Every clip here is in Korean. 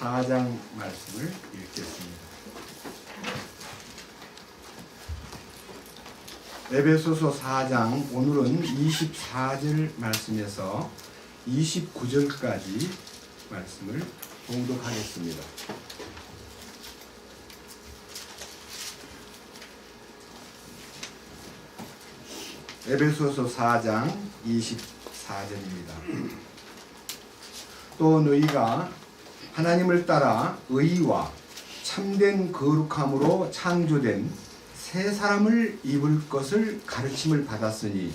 4장 말씀을 읽겠습니다. 에베소서 4장 오늘은 24절 말씀에서 29절까지 말씀을 봉독하겠습니다. 에베소서 4장 24절입니다. 또 너희가 하나님을 따라 의와 참된 거룩함으로 창조된 새 사람을 입을 것을 가르침을 받았으니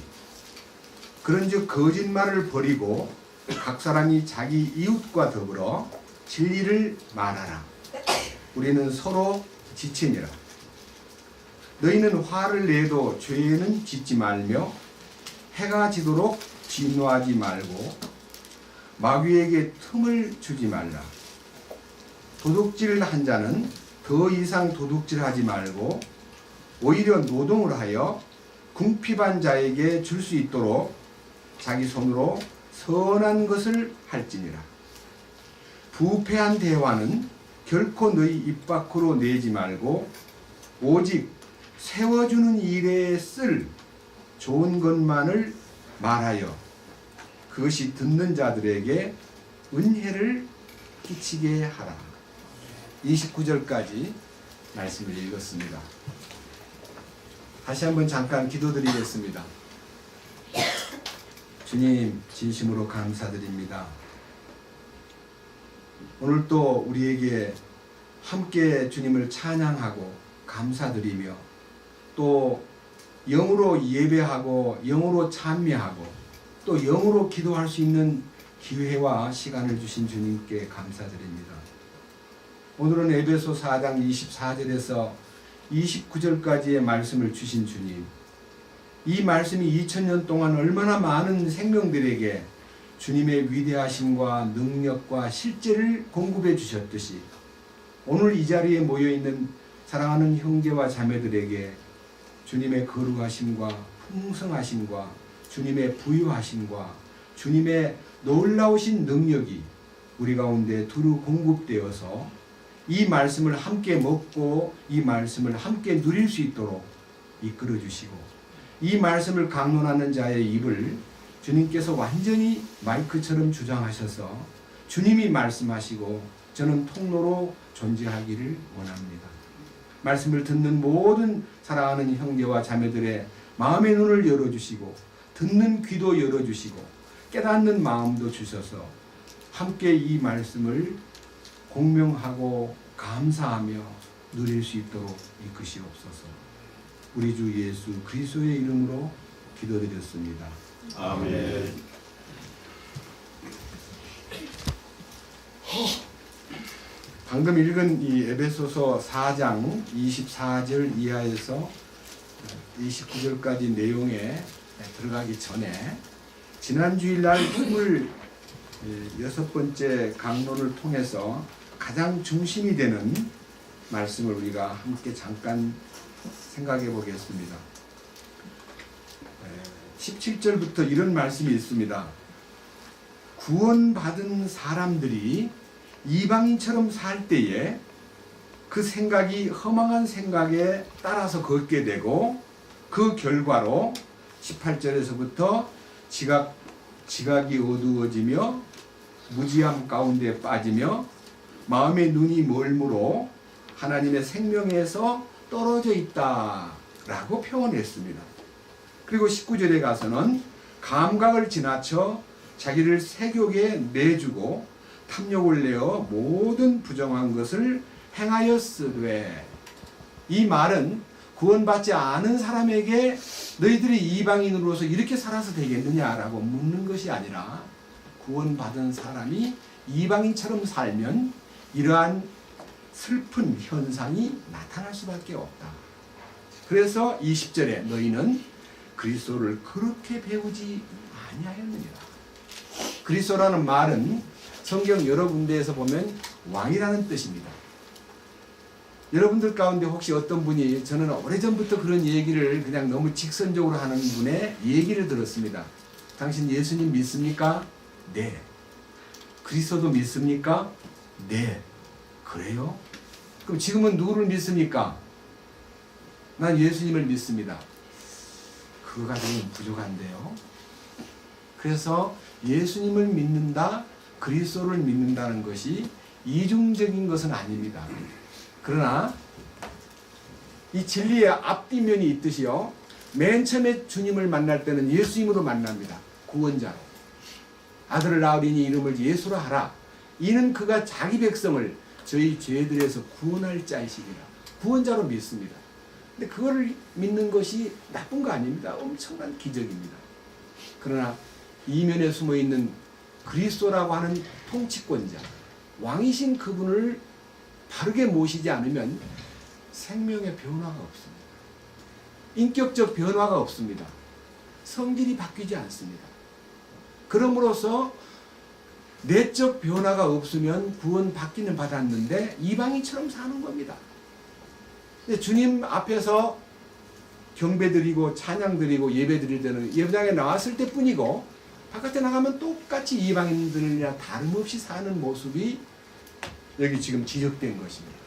그런즉 거짓말을 버리고 각 사람이 자기 이웃과 더불어 진리를 말하라. 우리는 서로 지체니라. 너희는 화를 내도 죄는 짓지 말며 해가 지도록 진노하지 말고 마귀에게 틈을 주지 말라. 도둑질한 자는 더 이상 도둑질하지 말고 오히려 노동을 하여 궁핍한 자에게 줄 수 있도록 자기 손으로 선한 것을 할지니라. 부패한 대화는 결코 너희 입 밖으로 내지 말고 오직 세워주는 일에 쓸 좋은 것만을 말하여 그것이 듣는 자들에게 은혜를 끼치게 하라. 29절까지 말씀을 읽었습니다. 다시 한번 잠깐 기도드리겠습니다. 주님, 진심으로 감사드립니다. 오늘 또 우리에게 함께 주님을 찬양하고 감사드리며 또 영으로 예배하고 영으로 찬미하고 또 영으로 기도할 수 있는 기회와 시간을 주신 주님께 감사드립니다. 오늘은 에베소 4장 24절에서 29절까지의 말씀을 주신 주님, 이 말씀이 2000년 동안 얼마나 많은 생명들에게 주님의 위대하심과 능력과 실제를 공급해 주셨듯이 오늘 이 자리에 모여있는 사랑하는 형제와 자매들에게 주님의 거룩하심과 풍성하심과 주님의 부유하심과 주님의 놀라우신 능력이 우리 가운데 두루 공급되어서 이 말씀을 함께 먹고 이 말씀을 함께 누릴 수 있도록 이끌어 주시고 이 말씀을 강론하는 자의 입을 주님께서 완전히 마이크처럼 주장하셔서 주님이 말씀하시고 저는 통로로 존재하기를 원합니다. 말씀을 듣는 모든 사랑하는 형제와 자매들의 마음의 눈을 열어주시고 듣는 귀도 열어주시고 깨닫는 마음도 주셔서 함께 이 말씀을 공명하고 감사하며 누릴 수 있도록 이끄시옵소서. 우리 주 예수 그리스도의 이름으로 기도드렸습니다. 아멘. 방금 읽은 이 에베소서 4장 24절 이하에서 29절까지 내용에 들어가기 전에 지난 주일날 26번째 강론을 통해서 가장 중심이 되는 말씀을 우리가 함께 잠깐 생각해 보겠습니다. 17절부터 이런 말씀이 있습니다. 구원받은 사람들이 이방인처럼 살 때에 그 생각이 허망한 생각에 따라서 걷게 되고 그 결과로 18절에서부터 지각이 어두워지며 무지함 가운데 빠지며 마음의 눈이 멀므로 하나님의 생명에서 떨어져 있다라고 표현했습니다. 그리고 19절에 가서는 감각을 지나쳐 자기를 세욕에 내주고 탐욕을 내어 모든 부정한 것을 행하였으되, 이 말은 구원받지 않은 사람에게 너희들이 이방인으로서 이렇게 살아서 되겠느냐라고 묻는 것이 아니라 구원받은 사람이 이방인처럼 살면 이러한 슬픈 현상이 나타날 수밖에 없다. 그래서 20절에 너희는 그리스도를 그렇게 배우지 아니하였느니라. 그리스도라는 말은 성경 여러 군데에서 보면 왕이라는 뜻입니다. 여러분들 가운데 혹시 어떤 분이, 저는 오래전부터 그런 얘기를 그냥 너무 직선적으로 하는 분의 얘기를 들었습니다. 당신 예수님 믿습니까? 네. 그리스도도 믿습니까? 네. 그래요? 그럼 지금은 누구를 믿습니까? 난 예수님을 믿습니다. 그거 가지고는 부족한데요. 그래서 예수님을 믿는다, 그리스도를 믿는다는 것이 이중적인 것은 아닙니다. 그러나 이 진리의 앞뒤면이 있듯이요, 맨 처음에 주님을 만날 때는 예수님으로 만납니다. 구원자로. 아들을 낳으리니 이름을 예수로 하라. 이는 그가 자기 백성을 저희 죄들에서 구원할 자이시니라. 구원자로 믿습니다. 근데 그거를 믿는 것이 나쁜 거 아닙니다. 엄청난 기적입니다. 그러나 이면에 숨어있는 그리스도라고 하는 통치권자, 왕이신 그분을 바르게 모시지 않으면 생명의 변화가 없습니다. 인격적 변화가 없습니다. 성질이 바뀌지 않습니다. 그럼으로써 내적 변화가 없으면 구원 받기는 받았는데 이방인처럼 사는 겁니다. 근데 주님 앞에서 경배드리고 찬양드리고 예배드릴 때는 예배당에 나왔을 때뿐이고 바깥에 나가면 똑같이 이방인들이나 다름없이 사는 모습이 여기 지금 지적된 것입니다.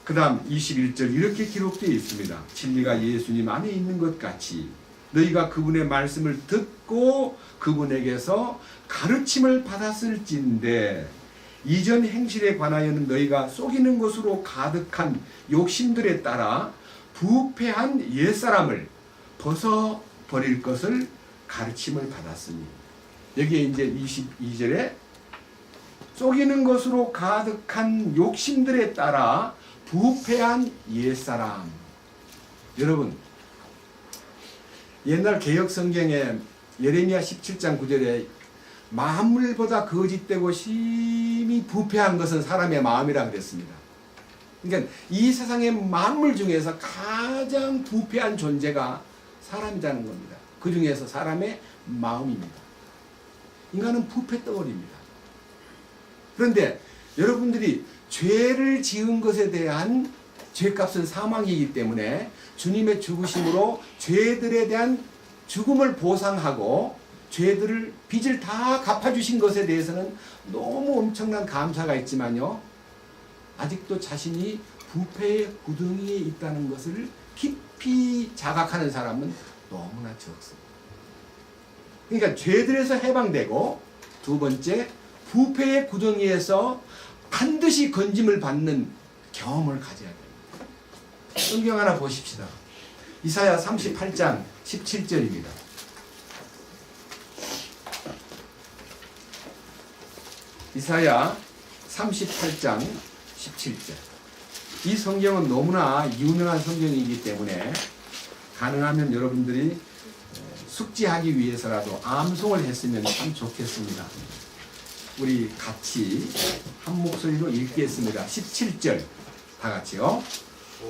그 다음 21절 이렇게 기록되어 있습니다. 진리가 예수님 안에 있는 것 같이 너희가 그분의 말씀을 듣고 그분에게서 가르침을 받았을진데 이전 행실에 관하여는 너희가 속이는 것으로 가득한 욕심들에 따라 부패한 옛사람을 벗어버릴 것을 가르침을 받았으니, 여기에 이제 22절에 속이는 것으로 가득한 욕심들에 따라 부패한 옛사람. 여러분, 옛날 개역 성경에 예레미야 17장 9절에 만물보다 거짓되고 심히 부패한 것은 사람의 마음이라 그랬습니다. 그러니까 이 세상의 만물 중에서 가장 부패한 존재가 사람이라는 겁니다. 그 중에서 사람의 마음입니다. 인간은 부패 덩어리입니다. 그런데 여러분들이 죄를 지은 것에 대한 죄값은 사망이기 때문에 주님의 죽으심으로 죄들에 대한 죽음을 보상하고 죄들을 빚을 다 갚아주신 것에 대해서는 너무 엄청난 감사가 있지만요, 아직도 자신이 부패의 구덩이에 있다는 것을 깊이 자각하는 사람은 너무나 적습니다. 그러니까 죄들에서 해방되고, 두 번째 부패의 구덩이에서 반드시 건짐을 받는 경험을 가져야 됩니다. 성경 하나 보십시다. 이사야 38장 17절입니다. 이사야 38장 17절. 이 성경은 너무나 유명한 성경이기 때문에 가능하면 여러분들이 숙지하기 위해서라도 암송을 했으면 참 좋겠습니다. 우리 같이 한 목소리로 읽겠습니다. 17절 다 같이요.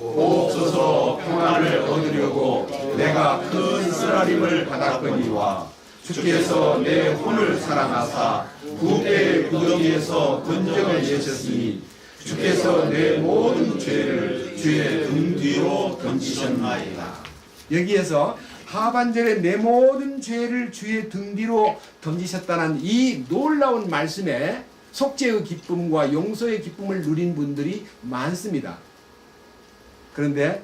옵소서 평안을 얻으려고 내가 큰 쓰라림을 받았거니와 주께서 내 혼을 사랑하사 부패의 구덩이에서 건져내 내셨으니 주께서 내 모든 죄를 주의 등 뒤로 던지셨나이다. 여기에서 하반절에 내 모든 죄를 주의 등 뒤로 던지셨다는 이 놀라운 말씀에 속죄의 기쁨과 용서의 기쁨을 누린 분들이 많습니다. 그런데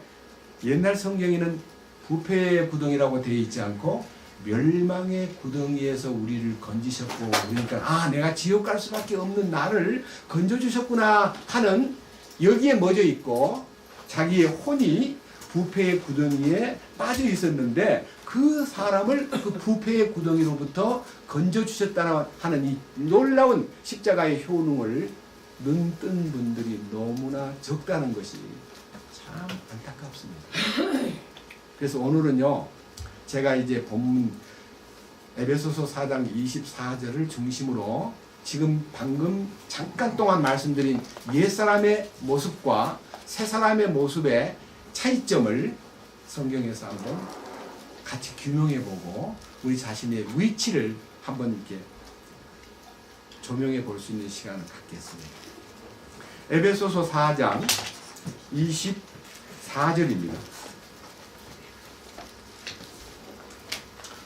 옛날 성경에는 부패의 구덩이라고 되어 있지 않고 멸망의 구덩이에서 우리를 건지셨고, 그러니까 내가 지옥 갈 수밖에 없는 나를 건져주셨구나 하는, 여기에 멎어 있고 자기의 혼이 부패의 구덩이에 빠져 있었는데 그 사람을 그 부패의 구덩이로부터 건져주셨다는 하는 이 놀라운 십자가의 효능을 눈뜬 분들이 너무나 적다는 것이 참 안타깝습니다. 그래서 오늘은요, 제가 이제 본문 에베소서 4장 24절을 중심으로 지금 방금 잠깐 동안 말씀드린 옛사람의 모습과 새사람의 모습의 차이점을 성경에서 한번 같이 규명해보고 우리 자신의 위치를 한번 이렇게 조명해 볼 수 있는 시간을 갖겠습니다. 에베소서 4장 24절입니다.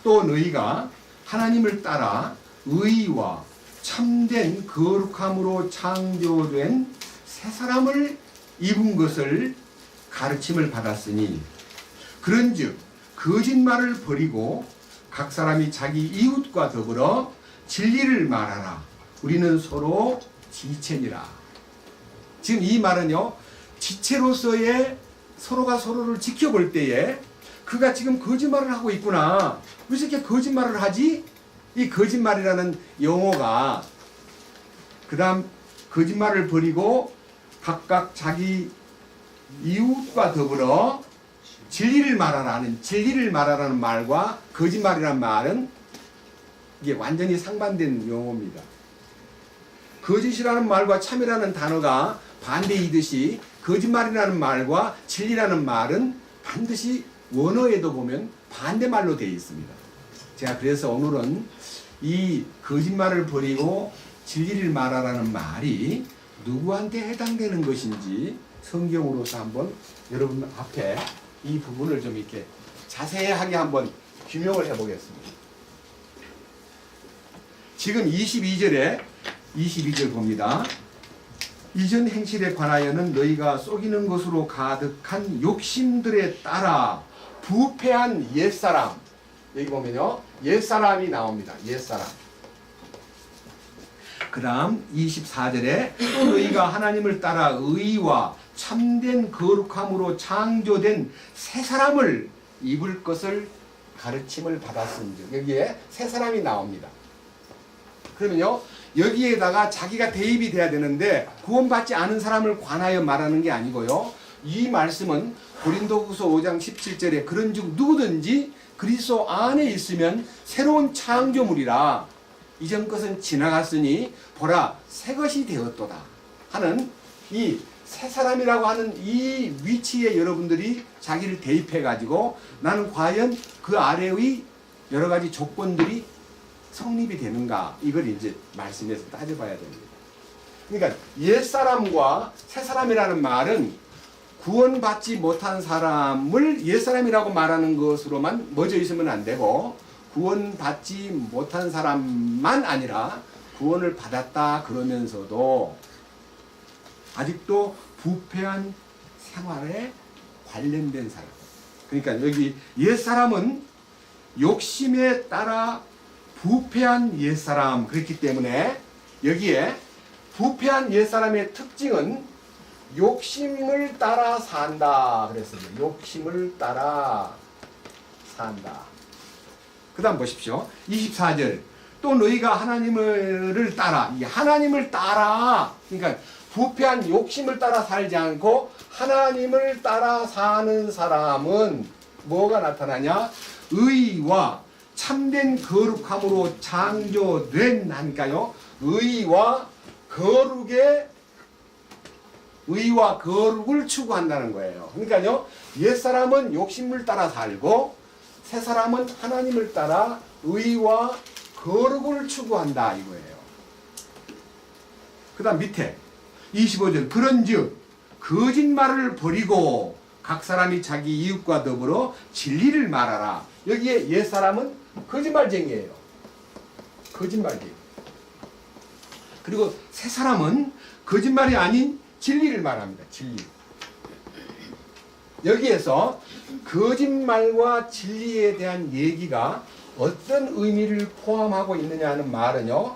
또 너희가 하나님을 따라 의와 참된 거룩함으로 창조된 새 사람을 입은 것을 가르침을 받았으니 그런즉 거짓말을 버리고 각 사람이 자기 이웃과 더불어 진리를 말하라. 우리는 서로 지체니라. 지금 이 말은요, 지체로서의 서로가 서로를 지켜볼 때에 그가 지금 거짓말을 하고 있구나. 왜 이렇게 거짓말을 하지? 이 거짓말이라는 용어가 그 다음 거짓말을 버리고 각각 자기 이웃과 더불어 진리를 말하라는 말과 거짓말이라는 말은 이게 완전히 상반된 용어입니다. 거짓이라는 말과 참이라는 단어가 반대이듯이 거짓말이라는 말과 진리라는 말은 반드시 원어에도 보면 반대말로 되어 있습니다. 제가 그래서 오늘은 이 거짓말을 버리고 진리를 말하라는 말이 누구한테 해당되는 것인지 성경으로서 한번 여러분 앞에 이 부분을 좀 이렇게 자세하게 한번 규명을 해보겠습니다. 지금 22절 봅니다. 이전 행실에 관하여는 너희가 속이는 것으로 가득한 욕심들에 따라 부패한 옛사람, 여기 보면요 옛사람이 나옵니다. 옛사람. 그 다음 24절에 또 너희가 하나님을 따라 의와 참된 거룩함으로 창조된 새 사람을 입을 것을 가르침을 받았은즉, 여기에 새 사람이 나옵니다. 그러면요 여기에다가 자기가 대입이 돼야 되는데 구원받지 않은 사람을 관하여 말하는 게 아니고요, 이 말씀은 고린도후서 5장 17절에 그런즉 누구든지 그리스도 안에 있으면 새로운 창조물이라 이전 것은 지나갔으니 보라 새 것이 되었도다 하는 이 새 사람이라고 하는 이 위치에 여러분들이 자기를 대입해 가지고 나는 과연 그 아래의 여러 가지 조건들이 성립이 되는가, 이걸 이제 말씀에서 따져봐야 됩니다. 그러니까 옛사람과 새사람이라는 말은 구원받지 못한 사람을 옛사람이라고 말하는 것으로만 멎어 있으면 안 되고, 구원받지 못한 사람만 아니라 구원을 받았다 그러면서도 아직도 부패한 생활에 관련된 사람. 그러니까 여기 옛사람은 욕심에 따라 부패한 옛사람, 그렇기 때문에 여기에 부패한 옛사람의 특징은 욕심을 따라 산다 그랬습니다. 욕심을 따라 산다. 그 다음 보십시오. 24절 또 너희가 하나님을 따라, 이 하나님을 따라, 그러니까 부패한 욕심을 따라 살지 않고 하나님을 따라 사는 사람은 뭐가 나타나냐? 의와 참된 거룩함으로 창조된, 하니까요 의와 거룩을 추구한다는 거예요. 그러니까요 옛사람은 욕심을 따라 살고 새사람은 하나님을 따라 의와 거룩을 추구한다 이거예요. 그 다음 밑에 25절 그런즉 거짓말을 버리고 각 사람이 자기 이웃과 더불어 진리를 말하라. 여기에 옛사람은 거짓말쟁이에요. 거짓말쟁이. 그리고 새사람은 거짓말이 아닌 진리를 말합니다. 진리. 여기에서 거짓말과 진리에 대한 얘기가 어떤 의미를 포함하고 있느냐 하는 말은요,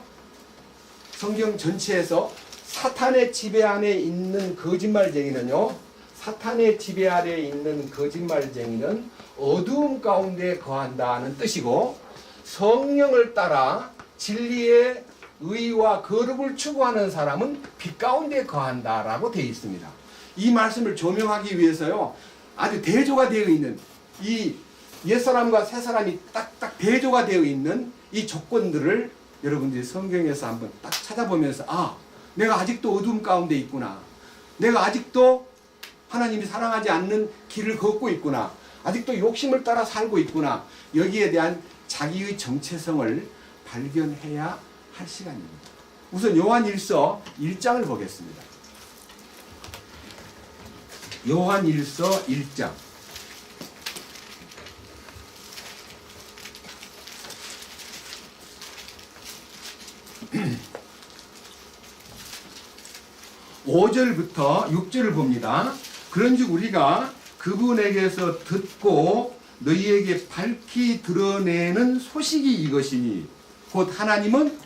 성경 전체에서 사탄의 지배 안에 있는 거짓말쟁이는요, 사탄의 지배 아래에 있는 거짓말쟁이는 어두움 가운데 거한다는 뜻이고, 성령을 따라 진리의 의와 거룩을 추구하는 사람은 빛 가운데 거한다라고 되어 있습니다. 이 말씀을 조명하기 위해서요, 아주 대조가 되어 있는 이 옛사람과 새사람이 딱딱 대조가 되어 있는 이 조건들을 여러분들이 성경에서 한번 딱 찾아보면서, 아, 내가 아직도 어두움 가운데 있구나. 내가 아직도 하나님이 사랑하지 않는 길을 걷고 있구나. 아직도 욕심을 따라 살고 있구나. 여기에 대한 자기의 정체성을 발견해야 할 시간입니다. 우선 요한일서 1장을 보겠습니다. 요한일서 1장. 5절부터 6절을 봅니다. 그런즉 우리가 그분에게서 듣고 너희에게 밝히 드러내는 소식이 이것이니 곧 하나님은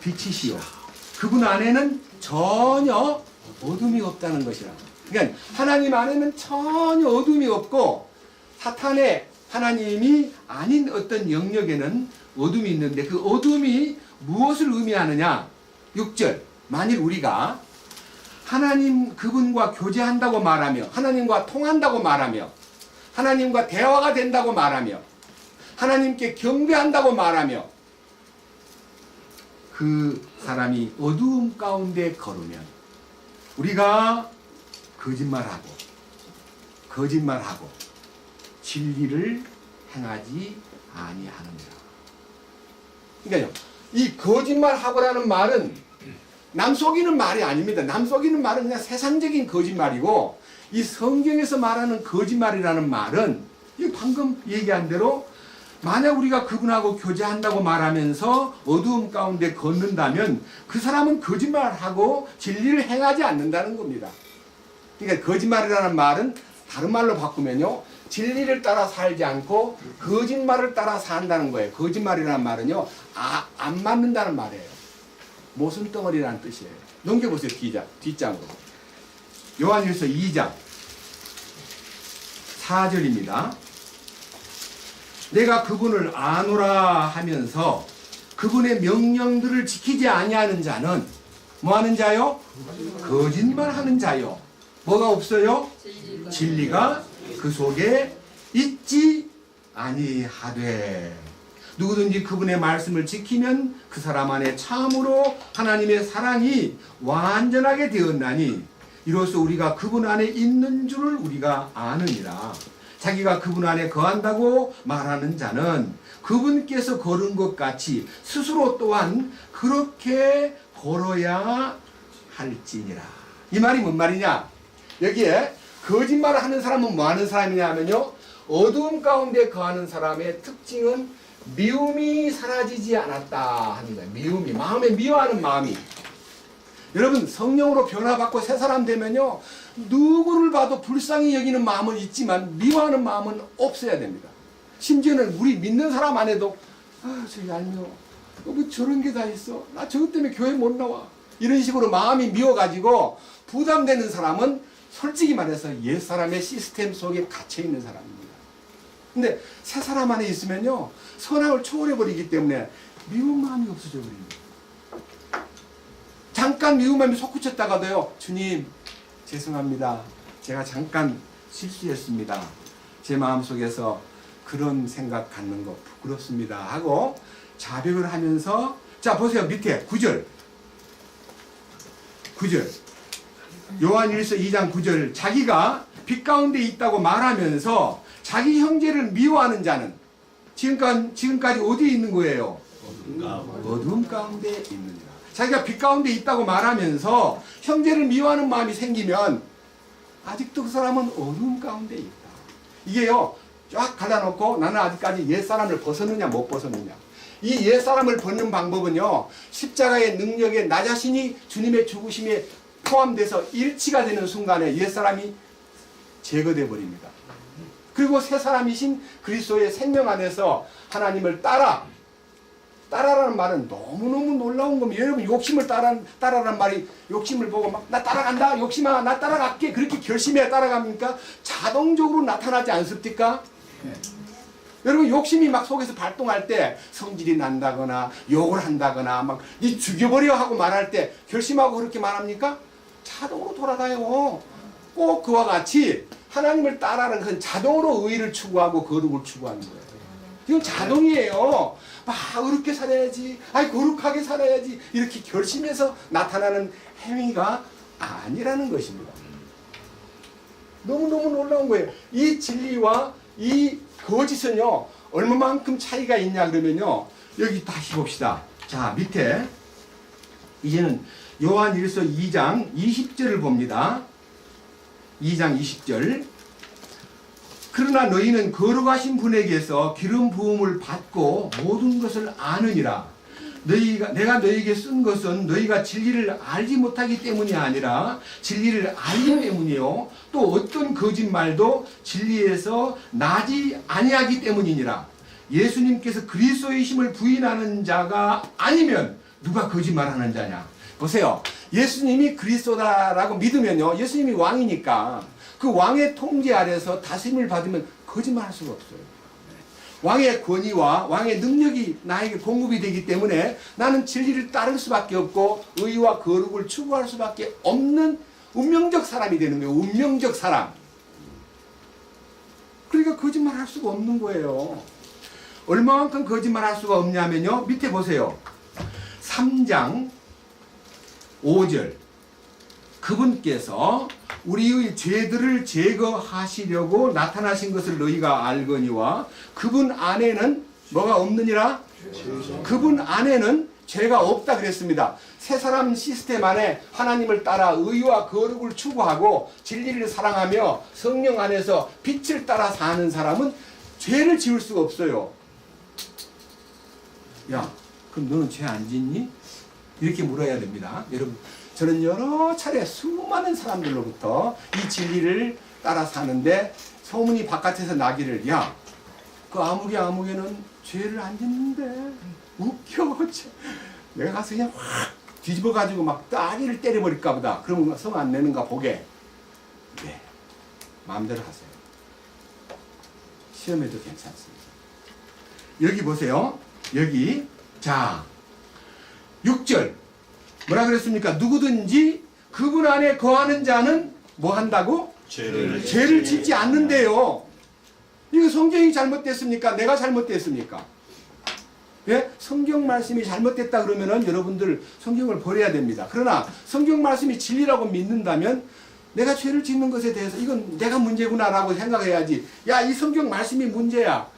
빛이시요 그분 안에는 전혀 어둠이 없다는 것이라. 그러니까 하나님 안에는 전혀 어둠이 없고 사탄의 하나님이 아닌 어떤 영역에는 어둠이 있는데 그 어둠이 무엇을 의미하느냐? 6절 만일 우리가 하나님 그분과 교제한다고 말하며 하나님과 통한다고 말하며 하나님과 대화가 된다고 말하며 하나님께 경배한다고 말하며 그 사람이 어두움 가운데 걸으면 우리가 거짓말하고 진리를 행하지 아니하느니라. 그러니까요, 이 거짓말하고라는 말은 남 속이는 말이 아닙니다. 남 속이는 말은 그냥 세상적인 거짓말이고 이 성경에서 말하는 거짓말이라는 말은 이 방금 얘기한 대로 만약 우리가 그분하고 교제한다고 말하면서 어두움 가운데 걷는다면 그 사람은 거짓말하고 진리를 행하지 않는다는 겁니다. 그러니까 거짓말이라는 말은 다른 말로 바꾸면요, 진리를 따라 살지 않고 거짓말을 따라 산다는 거예요. 거짓말이라는 말은요, 안 맞는다는 말이에요. 모순덩어리라는 뜻이에요. 넘겨보세요. 뒷장으로. 요한일서 2장 4절입니다. 내가 그분을 아노라 하면서 그분의 명령들을 지키지 아니하는 자는 뭐하는 자요? 거짓말하는 자요. 뭐가 없어요? 진리가 그 속에 있지 아니하되. 누구든지 그분의 말씀을 지키면 그 사람 안에 참으로 하나님의 사랑이 완전하게 되었나니 이로써 우리가 그분 안에 있는 줄을 우리가 아느니라. 자기가 그분 안에 거한다고 말하는 자는 그분께서 걸은 것 같이 스스로 또한 그렇게 걸어야 할지니라. 이 말이 뭔 말이냐? 여기에 거짓말을 하는 사람은 뭐 하는 사람이냐 하면요, 어두움 가운데 거하는 사람의 특징은 미움이 사라지지 않았다 하는 거예요. 미움이, 마음에 미워하는 마음이. 여러분, 성령으로 변화받고 새 사람 되면요, 누구를 봐도 불쌍히 여기는 마음은 있지만 미워하는 마음은 없어야 됩니다. 심지어는 우리 믿는 사람 안에도 저 얄미워, 뭐 저런 게 다 있어, 나 저것 때문에 교회 못 나와, 이런 식으로 마음이 미워가지고 부담되는 사람은 솔직히 말해서 옛사람의 시스템 속에 갇혀있는 사람입니다. 근데 새 사람 안에 있으면요, 선악을 초월해버리기 때문에 미운 마음이 없어져 버립니다. 잠깐 미운 마음이 솟구쳤다가도요, 주님 죄송합니다, 제가 잠깐 실수했습니다, 제 마음속에서 그런 생각 갖는 거 부끄럽습니다 하고 자백을 하면서, 자 보세요, 밑에 9절 요한일서 2장 9절 자기가 빛 가운데 있다고 말하면서 자기 형제를 미워하는 자는 지금까지 어디에 있는 거예요? 어두움 가운데 있느니라. 자기가 빛 가운데 있다고 말하면서 형제를 미워하는 마음이 생기면 아직도 그 사람은 어두움 가운데 있다. 이게요, 쫙 갈라놓고 나는 아직까지 옛사람을 벗었느냐 못 벗었느냐. 이 옛사람을 벗는 방법은요, 십자가의 능력에 나 자신이 주님의 죽으심에 포함돼서 일치가 되는 순간에 옛사람이 제거돼 버립니다. 그리고 새 사람이신 그리스도의 생명 안에서 하나님을 따라라는 말은 너무너무 놀라운 겁니다. 여러분, 욕심을 따라라는 말이, 욕심을 보고 막 나 따라간다, 욕심아 나 따라갈게, 그렇게 결심해야 따라갑니까? 자동적으로 나타나지 않습니까? 여러분, 욕심이 막 속에서 발동할 때 성질이 난다거나 욕을 한다거나 막 니 죽여버려 하고 말할 때 결심하고 그렇게 말합니까? 자동으로 돌아가요. 꼭 그와 같이 하나님을 따라하는 것은 자동으로 의를 추구하고 거룩을 추구하는 거예요. 이건 자동이에요. 막 어렵게 살아야지, 거룩하게 살아야지, 이렇게 결심해서 나타나는 행위가 아니라는 것입니다. 너무너무 놀라운 거예요. 이 진리와 이 거짓은요, 얼마만큼 차이가 있냐 그러면요, 여기 다시 봅시다. 자, 밑에 이제는 요한일서 2장 20절을 봅니다. 2장 20절. 그러나 너희는 거룩하신 분에게서 기름 부음을 받고 모든 것을 아느니라. 내가 너희에게 쓴 것은 너희가 진리를 알지 못하기 때문이 아니라 진리를 알기 때문이요. 또 어떤 거짓말도 진리에서 나지 아니하기 때문이니라. 예수님께서 그리스도이심을 부인하는 자가 아니면 누가 거짓말하는 자냐. 보세요. 예수님이 그리스도다라고 믿으면요. 예수님이 왕이니까 그 왕의 통제 아래서 다스림을 받으면 거짓말할 수가 없어요. 왕의 권위와 왕의 능력이 나에게 공급이 되기 때문에 나는 진리를 따를 수밖에 없고 의와 거룩을 추구할 수밖에 없는 운명적 사람이 되는 거예요. 운명적 사람. 그러니까 거짓말할 수가 없는 거예요. 얼마만큼 거짓말할 수가 없냐면요. 밑에 보세요. 3장 5절. 그분께서 우리의 죄들을 제거하시려고 나타나신 것을 너희가 알거니와 그분 안에는 뭐가 없느니라? 그분 안에는 죄가 없다 그랬습니다. 새 사람 시스템 안에 하나님을 따라 의와 거룩을 추구하고 진리를 사랑하며 성령 안에서 빛을 따라 사는 사람은 죄를 지을 수가 없어요. 야, 그럼 너는 죄 안 짓니? 이렇게 물어야 됩니다. 여러분, 저는 여러 차례 수많은 사람들로부터 이 진리를 따라 사는데 소문이 바깥에서 나기를, 야, 그 아무개는 죄를 안 짓는데 웃겨. 내가 가서 그냥 확 뒤집어가지고 막 따귀를 때려버릴까 보다. 그러면 성 안 내는가 보게. 네, 마음대로 하세요. 시험해도 괜찮습니다. 여기 보세요. 여기 자 6절 뭐라 그랬습니까? 누구든지 그분 안에 거하는 자는 뭐 한다고? 죄를 짓지 않는데요. 이거 성경이 잘못됐습니까? 내가 잘못됐습니까? 예? 성경 말씀이 잘못됐다 그러면은 여러분들 성경을 버려야 됩니다. 그러나 성경 말씀이 진리라고 믿는다면 내가 죄를 짓는 것에 대해서 이건 내가 문제구나라고 생각해야지. 야, 이 성경 말씀이 문제야.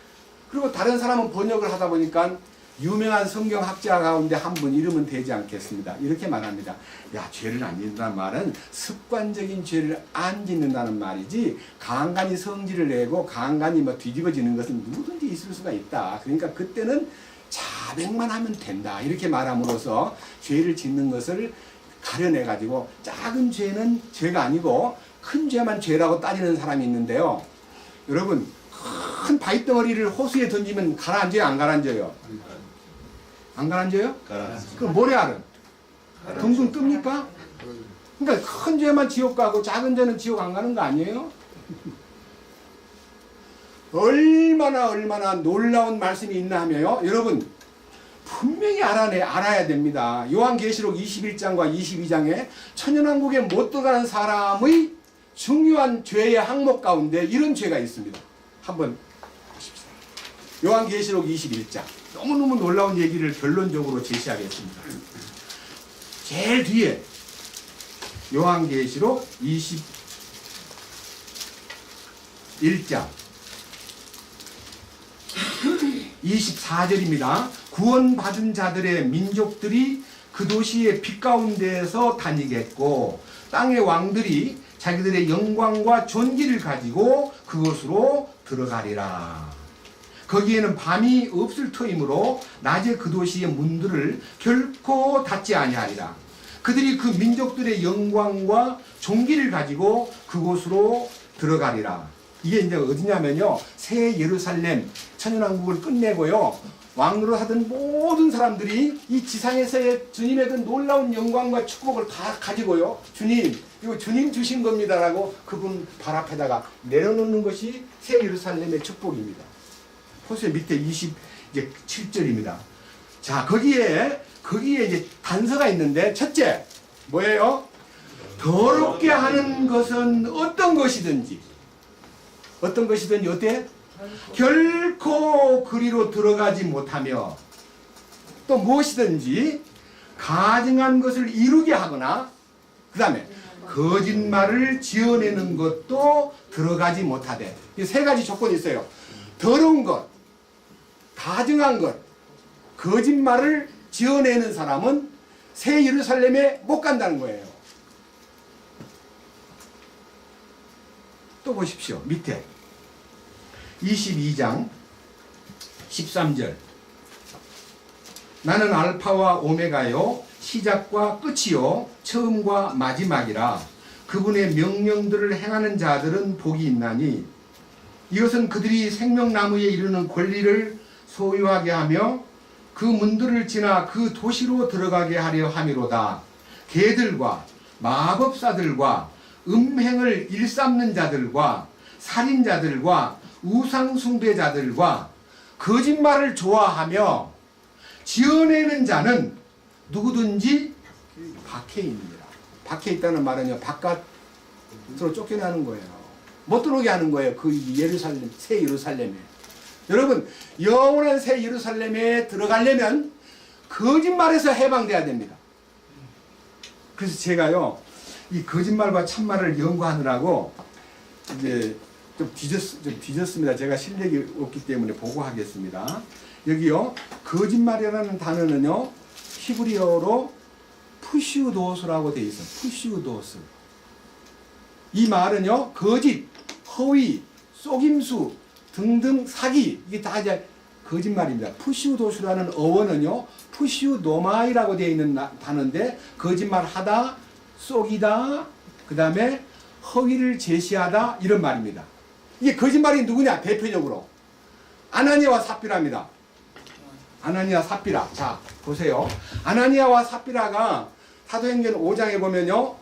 그리고 다른 사람은 번역을 하다 보니까 유명한 성경학자 가운데 한 분 이름은 되지 않겠습니다. 이렇게 말합니다. 야, 죄를 안 짓는다는 말은 습관적인 죄를 안 짓는다는 말이지 간간히 성질을 내고 간간히 뭐 뒤집어지는 것은 누구든지 있을 수가 있다. 그러니까 그때는 자백만 하면 된다. 이렇게 말함으로써 죄를 짓는 것을 가려내가지고 작은 죄는 죄가 아니고 큰 죄만 죄라고 따지는 사람이 있는데요. 여러분, 큰 바위덩어리를 호수에 던지면 가라앉아요? 안 가라앉아요? 안 가라앉아요? 그럼 모래알은? 둥둥 뜹니까? 그러니까 큰 죄만 지옥 가고 작은 죄는 지옥 안 가는 거 아니에요? 얼마나 놀라운 말씀이 있나 하면요. 여러분, 분명히 알아야 됩니다. 요한계시록 21장과 22장에 천연왕국에 못 들어가는 사람의 중요한 죄의 항목 가운데 이런 죄가 있습니다. 한번 보십시오. 요한계시록 21장. 너무너무 놀라운 얘기를 결론적으로 제시하겠습니다. 제일 뒤에 요한계시록 21장 24절입니다. 구원받은 자들의 민족들이 그 도시의 빛 가운데에서 다니겠고 땅의 왕들이 자기들의 영광과 존귀를 가지고 그곳으로 들어가리라. 거기에는 밤이 없을 터이므로 낮에 그 도시의 문들을 결코 닫지 아니하리라. 그들이 그 민족들의 영광과 존귀를 가지고 그곳으로 들어가리라. 이게 이제 어디냐면요, 새 예루살렘 천연왕국을 끝내고요, 왕으로 하던 모든 사람들이 이 지상에서의 주님의 그 놀라운 영광과 축복을 다 가지고요, 주님, 이거 주님 주신 겁니다라고 그분 발 앞에다가 내려놓는 것이 새 예루살렘의 축복입니다. 보세요, 밑에 27절입니다. 자, 거기에 이제 단서가 있는데, 첫째, 뭐예요? 더럽게 하는 것은 어떤 것이든지 어때? 결코 그리로 들어가지 못하며 또 무엇이든지 가증한 것을 이루게 하거나 그 다음에 거짓말을 지어내는 것도 들어가지 못하되. 이 세 가지 조건이 있어요. 더러운 것, 가증한 것, 거짓말을 지어내는 사람은 새 예루살렘에 못 간다는 거예요. 또 보십시오. 밑에 22장 13절 나는 알파와 오메가요 시작과 끝이요 처음과 마지막이라. 그분의 명령들을 행하는 자들은 복이 있나니 이것은 그들이 생명나무에 이르는 권리를 소유하게 하며 그 문들을 지나 그 도시로 들어가게 하려 함이로다. 개들과 마법사들과 음행을 일삼는 자들과 살인자들과 우상숭배자들과 거짓말을 좋아하며 지어내는 자는 누구든지 박해입니다. 박해 있다는 말은요, 바깥으로 쫓겨나는 거예요. 못 들어오게 하는 거예요. 그 예루살렘, 새 예루살렘에. 여러분, 영원한 새 예루살렘에 들어가려면 거짓말에서 해방돼야 됩니다. 그래서 제가요, 이 거짓말과 참말을 연구하느라고 이제 좀 뒤졌습니다. 제가 실력이 없기 때문에 보고하겠습니다. 여기요, 거짓말이라는 단어는요, 히브리어로 푸시우도스라고 되어 있어요. 푸시우도스. 이 말은요, 거짓, 허위, 속임수 등등 사기, 이게 다 이제 거짓말입니다. 푸시우도스라는 어원은요, 푸시우노마이라고 되어 있는 단어인데, 거짓말하다, 속이다, 그 다음에 허위를 제시하다, 이런 말입니다. 이게 거짓말이 누구냐? 대표적으로 아나니아와 삽비라입니다. 아나니아 삽비라. 자, 보세요. 아나니아와 삽비라가 사도행전 5장에 보면요,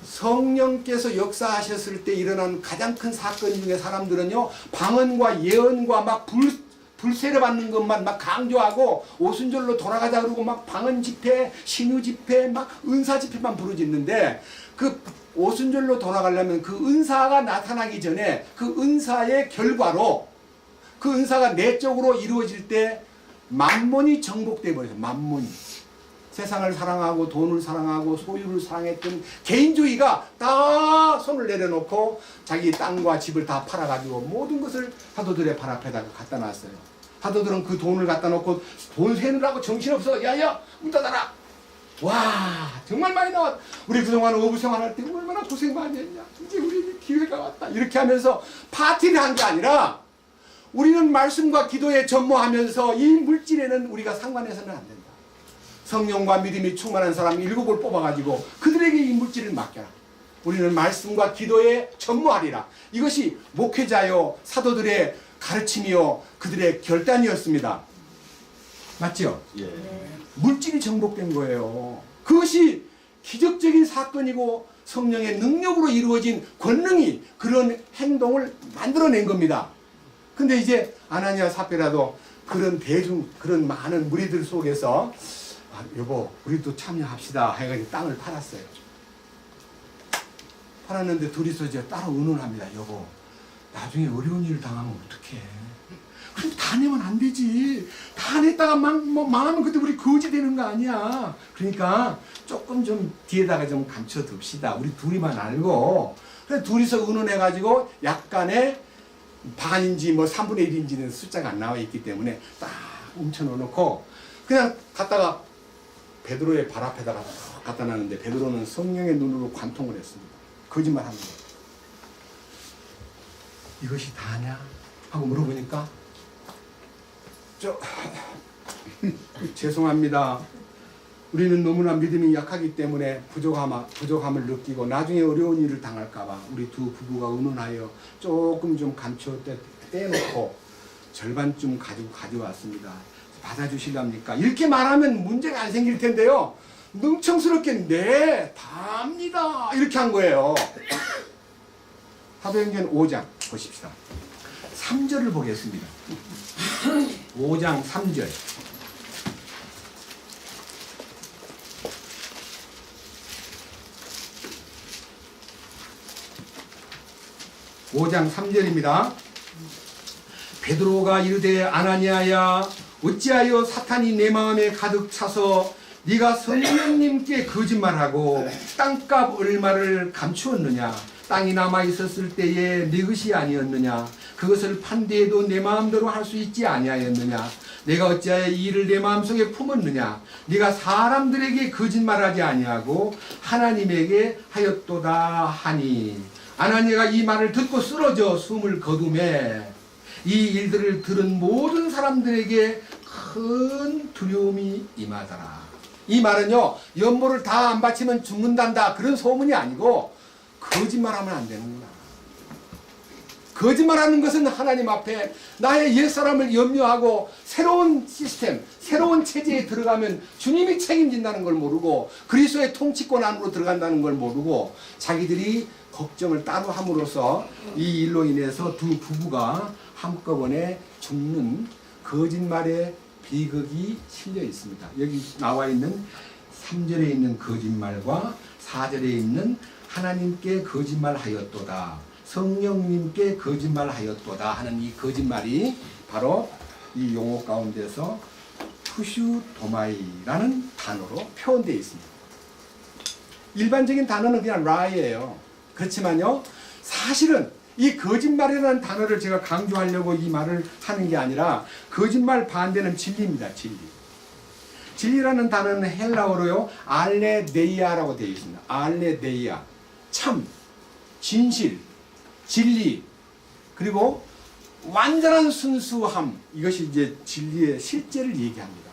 성령께서 역사하셨을 때 일어난 가장 큰 사건 중에 사람들은요, 방언과 예언과 막 불세례 받는 것만 막 강조하고 오순절로 돌아가자 그러고 막 방언 집회, 신유 집회, 막 은사 집회만 부르짖는데, 그 오순절로 돌아가려면 그 은사가 나타나기 전에 그 은사의 결과로 그 은사가 내적으로 이루어질 때 만몬이 정복돼 버려요. 만몬이. 세상을 사랑하고 돈을 사랑하고 소유를 사랑했던 개인주의가 다 손을 내려놓고 자기 땅과 집을 다 팔아가지고 모든 것을 사도들의 발 앞에다가 갖다 놨어요. 사도들은 그 돈을 갖다 놓고 돈 세느라고 정신없어. 야야 문 닫아라. 와 정말 많이 나왔. 우리 그동안 어부 생활할 때 얼마나 고생 많이 했냐. 이제 우리 기회가 왔다. 이렇게 하면서 파티를 한 게 아니라 우리는 말씀과 기도에 전무하면서 이 물질에는 우리가 상관해서는 안 된다. 성령과 믿음이 충만한 사람 7을 뽑아가지고 그들에게 이 물질을 맡겨라. 우리는 말씀과 기도에 전무하리라. 이것이 목회자요 사도들의 가르침이요 그들의 결단이었습니다. 맞죠? 예. 물질이 정복된 거예요. 그것이 기적적인 사건이고 성령의 능력으로 이루어진 권능이 그런 행동을 만들어낸 겁니다. 근데 이제 아나니아 삽비라도 그런 그런 많은 무리들 속에서 여보 우리도 참여합시다 해가지고 땅을 팔았어요. 팔았는데 둘이서 이제 따로 의논합니다. 여보 나중에 어려운 일을 당하면 어떡해. 그럼 다 내면 안 되지. 다 냈다가 망하면 그때 우리 거지 되는 거 아니야. 그러니까 조금 좀 뒤에다가 좀 감춰둡시다. 우리 둘이만 알고. 그래서 둘이서 의논해가지고 약간의 반인지 뭐 3분의 1인지는 숫자가 안 나와 있기 때문에 딱 훔쳐놓고 그냥 갖다가 베드로의 발 앞에다가 갖다 놨는데 베드로는 성령의 눈으로 관통을 했습니다. 거짓말 하는 거. 이것이 다냐? 하고 물어보니까 죄송합니다. 우리는 너무나 믿음이 약하기 때문에 부족함을 느끼고 나중에 어려운 일을 당할까봐 우리 두 부부가 의논하여 조금 좀 감춰 떼놓고 절반쯤 가져왔습니다. 받아주실랍니까? 이렇게 말하면 문제가 안 생길 텐데요. 능청스럽게 네, 다 합니다. 이렇게 한 거예요. 사도행전 5장 보십시다. 3절을 보겠습니다. 5장 3절. 5장 3절입니다. 베드로가 이르되 아나니아야 어찌하여 사탄이 내 마음에 가득 차서 네가 성령님께 거짓말하고 땅값 얼마를 감추었느냐. 땅이 남아 있었을 때에 네 것이 아니었느냐. 그것을 판 뒤에도 내 마음대로 할 수 있지 아니하였느냐. 내가 어찌하여 이 일을 내 마음속에 품었느냐. 네가 사람들에게 거짓말하지 아니하고 하나님에게 하였도다 하니. 아나니아가 이 말을 듣고 쓰러져 숨을 거두매 이 일들을 들은 모든 사람들에게 큰 두려움이 임하더라. 이 말은요, 연보를 다 안 바치면 죽는단다 그런 소문이 아니고 거짓말하면 안 되는구나. 거짓말하는 것은 하나님 앞에 나의 옛사람을 염려하고 새로운 시스템, 새로운 체제에 들어가면 주님이 책임진다는 걸 모르고 그리스도의 통치권 안으로 들어간다는 걸 모르고 자기들이 걱정을 따로 함으로써 이 일로 인해서 두 부부가 한꺼번에 죽는 거짓말의 비극이 실려 있습니다. 여기 나와 있는 3절에 있는 거짓말과 4절에 있는 하나님께 거짓말하였도다, 성령님께 거짓말하였도다 하는 이 거짓말이 바로 이 용어 가운데서 푸슈도마이라는 단어로 표현되어 있습니다. 일반적인 단어는 그냥 라이예요. 그렇지만요, 사실은 이 거짓말이라는 단어를 제가 강조하려고 이 말을 하는 게 아니라 거짓말 반대는 진리입니다. 진리. 진리라는 단어는 헬라어로요, 알레데이아라고 되어 있습니다. 알레데이아. 참, 진실, 진리, 그리고 완전한 순수함. 이것이 이제 진리의 실제를 얘기합니다.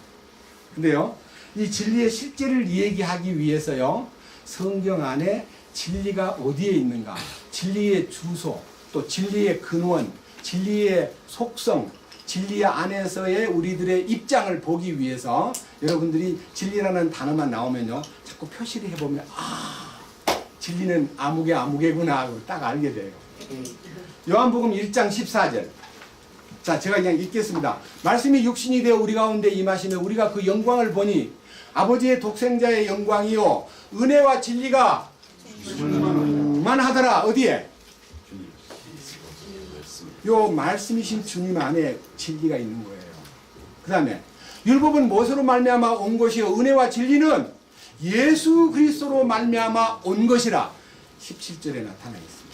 근데요, 이 진리의 실제를 얘기하기 위해서요, 성경 안에 진리가 어디에 있는가, 진리의 주소, 또 진리의 근원, 진리의 속성, 진리 안에서의 우리들의 입장을 보기 위해서 여러분들이 진리라는 단어만 나오면요, 자꾸 표시를 해보면 진리는 아무개구나 하고 딱 알게 돼요. 요한복음 1장 14절. 자, 제가 그냥 읽겠습니다. 말씀이 육신이 되어 우리 가운데 임하시며 우리가 그 영광을 보니 아버지의 독생자의 영광이요 은혜와 진리가 충만하더라. 어디에? 요 말씀이신 주님 안에 진리가 있는 거예요. 그 다음에 율법은 무엇으로 말미암아 온 것이요 은혜와 진리는 예수 그리스도로 말미암아 온 것이라 17절에 나타나 있습니다.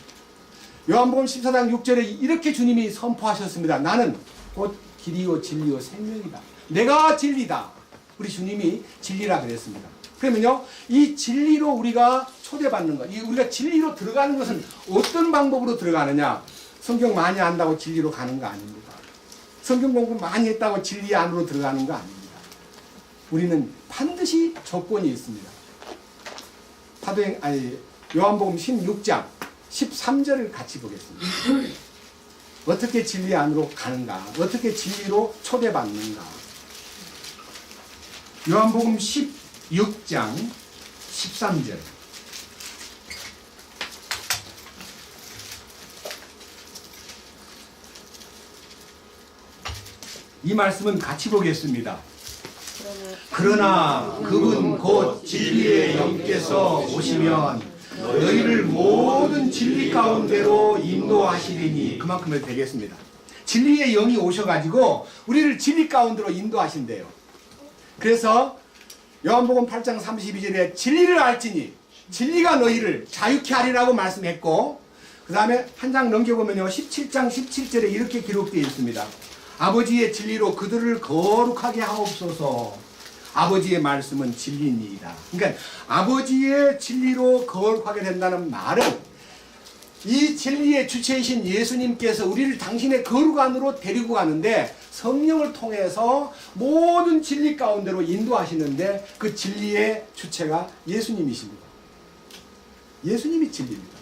요한복음 14장 6절에 이렇게 주님이 선포하셨습니다. 나는 곧 길이요 진리요 생명이다. 내가 진리다. 우리 주님이 진리라 그랬습니다. 그러면요, 이 진리로 우리가 초대받는 것, 우리가 진리로 들어가는 것은 어떤 방법으로 들어가느냐? 성경 많이 안다고 진리로 가는 거 아닙니다. 성경 공부 많이 했다고 진리 안으로 들어가는 거 아닙니다. 우리는 반드시 조건이 있습니다. 요한복음 16장 13절을 같이 보겠습니다. 어떻게 진리 안으로 가는가? 어떻게 진리로 초대받는가? 요한복음 16장 13절. 이 말씀은 같이 보겠습니다. 그러나 그분 곧 진리의 영께서 오시면 너희를 모든 진리 가운데로 인도하시리니, 그만큼을 되겠습니다. 진리의 영이 오셔가지고 우리를 진리 가운데로 인도하신대요. 그래서 요한복음 8장 32절에 진리를 알지니 진리가 너희를 자유케 하리라고 말씀했고, 그 다음에 한 장 넘겨보면요 17장 17절에 이렇게 기록되어 있습니다. 아버지의 진리로 그들을 거룩하게 하옵소서. 아버지의 말씀은 진리니이다. 그러니까 아버지의 진리로 거룩하게 된다는 말은 이 진리의 주체이신 예수님께서 우리를 당신의 거룩 안으로 데리고 가는데 성령을 통해서 모든 진리 가운데로 인도하시는데 그 진리의 주체가 예수님이십니다. 예수님이 진리입니다.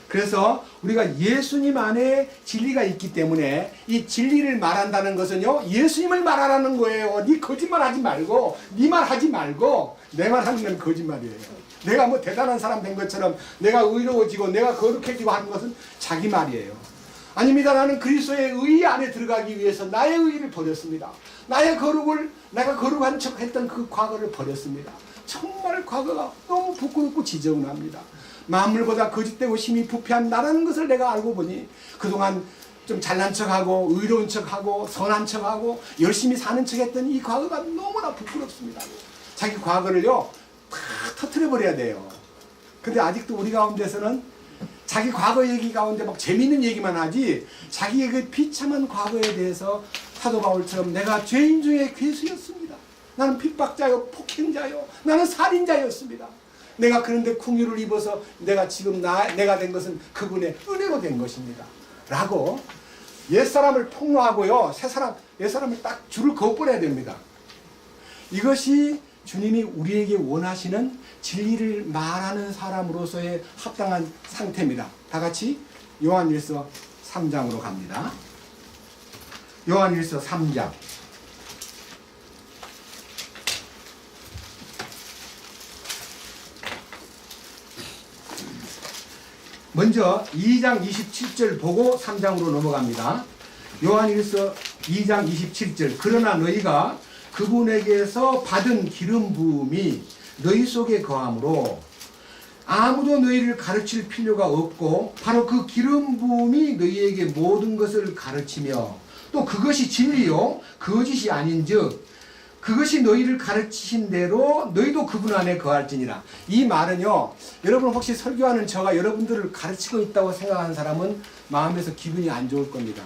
그래서 우리가 예수님 안에 진리가 있기 때문에 이 진리를 말한다는 것은요, 예수님을 말하라는 거예요. 네 거짓말 하지 말고, 네 말 하지 말고, 내 말 하는 건 거짓말이에요. 내가 뭐 대단한 사람 된 것처럼 내가 의로워지고 내가 거룩해지고 하는 것은 자기 말이에요. 아닙니다. 나는 그리스도의 의 안에 들어가기 위해서 나의 의를 버렸습니다. 나의 거룩을, 내가 거룩한 척 했던 그 과거를 버렸습니다. 정말 과거가 너무 부끄럽고 지저분합니다. 만물보다 거짓되고 심히 부패한 나라는 것을 내가 알고 보니 그동안 좀 잘난 척하고 의로운 척하고 선한 척하고 열심히 사는 척했던 이 과거가 너무나 부끄럽습니다. 자기 과거를요 다 터뜨려버려야 돼요. 근데 아직도 우리 가운데서는 자기 과거 얘기 가운데 막 재밌는 얘기만 하지, 자기의 그 비참한 과거에 대해서 사도 바울처럼 내가 죄인 중에 괴수였습니다. 나는 핍박자요 폭행자요 나는 살인자였습니다. 내가 그런데 궁유를 입어서 내가 지금 내가 된 것은 그분의 은혜로 된 것입니다. 라고 옛사람을 폭로하고요. 옛사람을 딱 줄을 그어버려야 됩니다. 이것이 주님이 우리에게 원하시는 진리를 말하는 사람으로서의 합당한 상태입니다. 다 같이 요한일서 3장으로 갑니다. 요한일서 3장. 먼저 2장 27절 보고 3장으로 넘어갑니다. 요한일서 2장 27절. 그러나 너희가 그분에게서 받은 기름 부음이 너희 속에 거함으로 아무도 너희를 가르칠 필요가 없고 바로 그 기름 부음이 너희에게 모든 것을 가르치며 또 그것이 진리요 거짓이 아닌즉 그것이 너희를 가르치신 대로 너희도 그분 안에 거할지니라. 이 말은요, 여러분 혹시 설교하는 저가 여러분들을 가르치고 있다고 생각하는 사람은 마음에서 기분이 안 좋을 겁니다.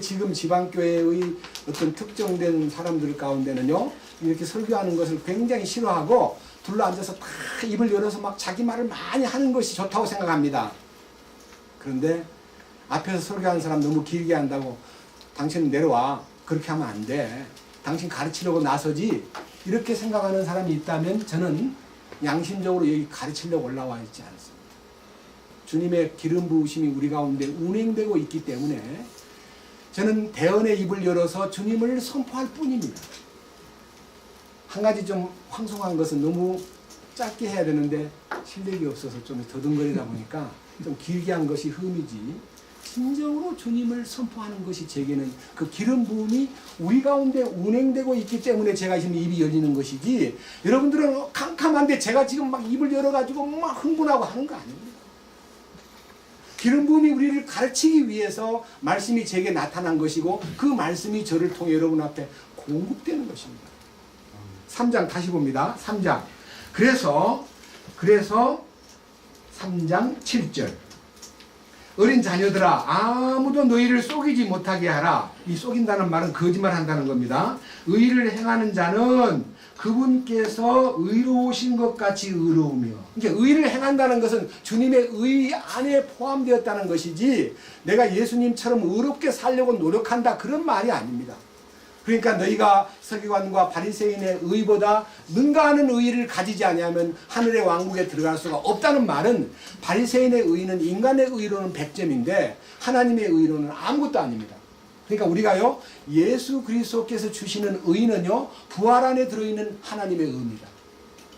지금 지방교회의 어떤 특정된 사람들 가운데는요, 이렇게 설교하는 것을 굉장히 싫어하고 둘러앉아서 다 입을 열어서 막 자기 말을 많이 하는 것이 좋다고 생각합니다. 그런데 앞에서 설교하는 사람 너무 길게 한다고 당신은 내려와. 그렇게 하면 안 돼. 당신 가르치려고 나서지. 이렇게 생각하는 사람이 있다면 저는 양심적으로 여기 가르치려고 올라와 있지 않습니다. 주님의 기름 부으심이 우리 가운데 운행되고 있기 때문에 저는 대언의 입을 열어서 주님을 선포할 뿐입니다. 한 가지 좀 황송한 것은 너무 짧게 해야 되는데 실력이 없어서 좀 더듬거리다 보니까 좀 길게 한 것이 흠이지, 진정으로 주님을 선포하는 것이 제게는 그 기름 부음이 우리 가운데 운행되고 있기 때문에 제가 지금 입이 열리는 것이지, 여러분들은 캄캄한데 제가 지금 막 입을 열어가지고 막 흥분하고 하는 거 아닙니다. 기름 부음이 우리를 가르치기 위해서 말씀이 제게 나타난 것이고 그 말씀이 저를 통해 여러분 앞에 공급되는 것입니다. 3장 다시 봅니다. 3장. 그래서 3장 7절. 어린 자녀들아 아무도 너희를 속이지 못하게 하라. 이 속인다는 말은 거짓말한다는 겁니다. 의를 행하는 자는 그분께서 의로우신 것 같이 의로우며, 그러니까 의를 행한다는 것은 주님의 의 안에 포함되었다는 것이지 내가 예수님처럼 의롭게 살려고 노력한다 그런 말이 아닙니다. 그러니까 너희가 서기관과 바리새인의 의보다 능가하는 의를 가지지 아니하면 하늘의 왕국에 들어갈 수가 없다는 말은, 바리새인의 의는 인간의 의로는 100점인데 하나님의 의로는 아무것도 아닙니다. 그러니까 우리가요, 예수 그리스도께서 주시는 의는요, 부활 안에 들어있는 하나님의 의입니다.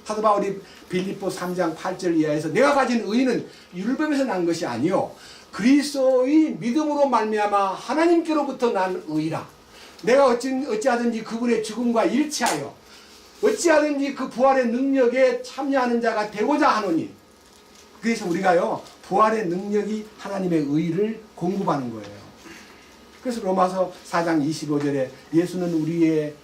사도 바울이 빌립보 3장 8절 이하에서 내가 가진 의는 율법에서 난 것이 아니요 그리스도의 믿음으로 말미암아 하나님께로부터 난 의라. 내가 어찌하든지 그분의 죽음과 일치하여 어찌하든지 그 부활의 능력에 참여하는 자가 되고자 하노니. 그래서 우리가요, 부활의 능력이 하나님의 의를 공급하는 거예요. 그래서 로마서 4장 25절에 예수는 우리의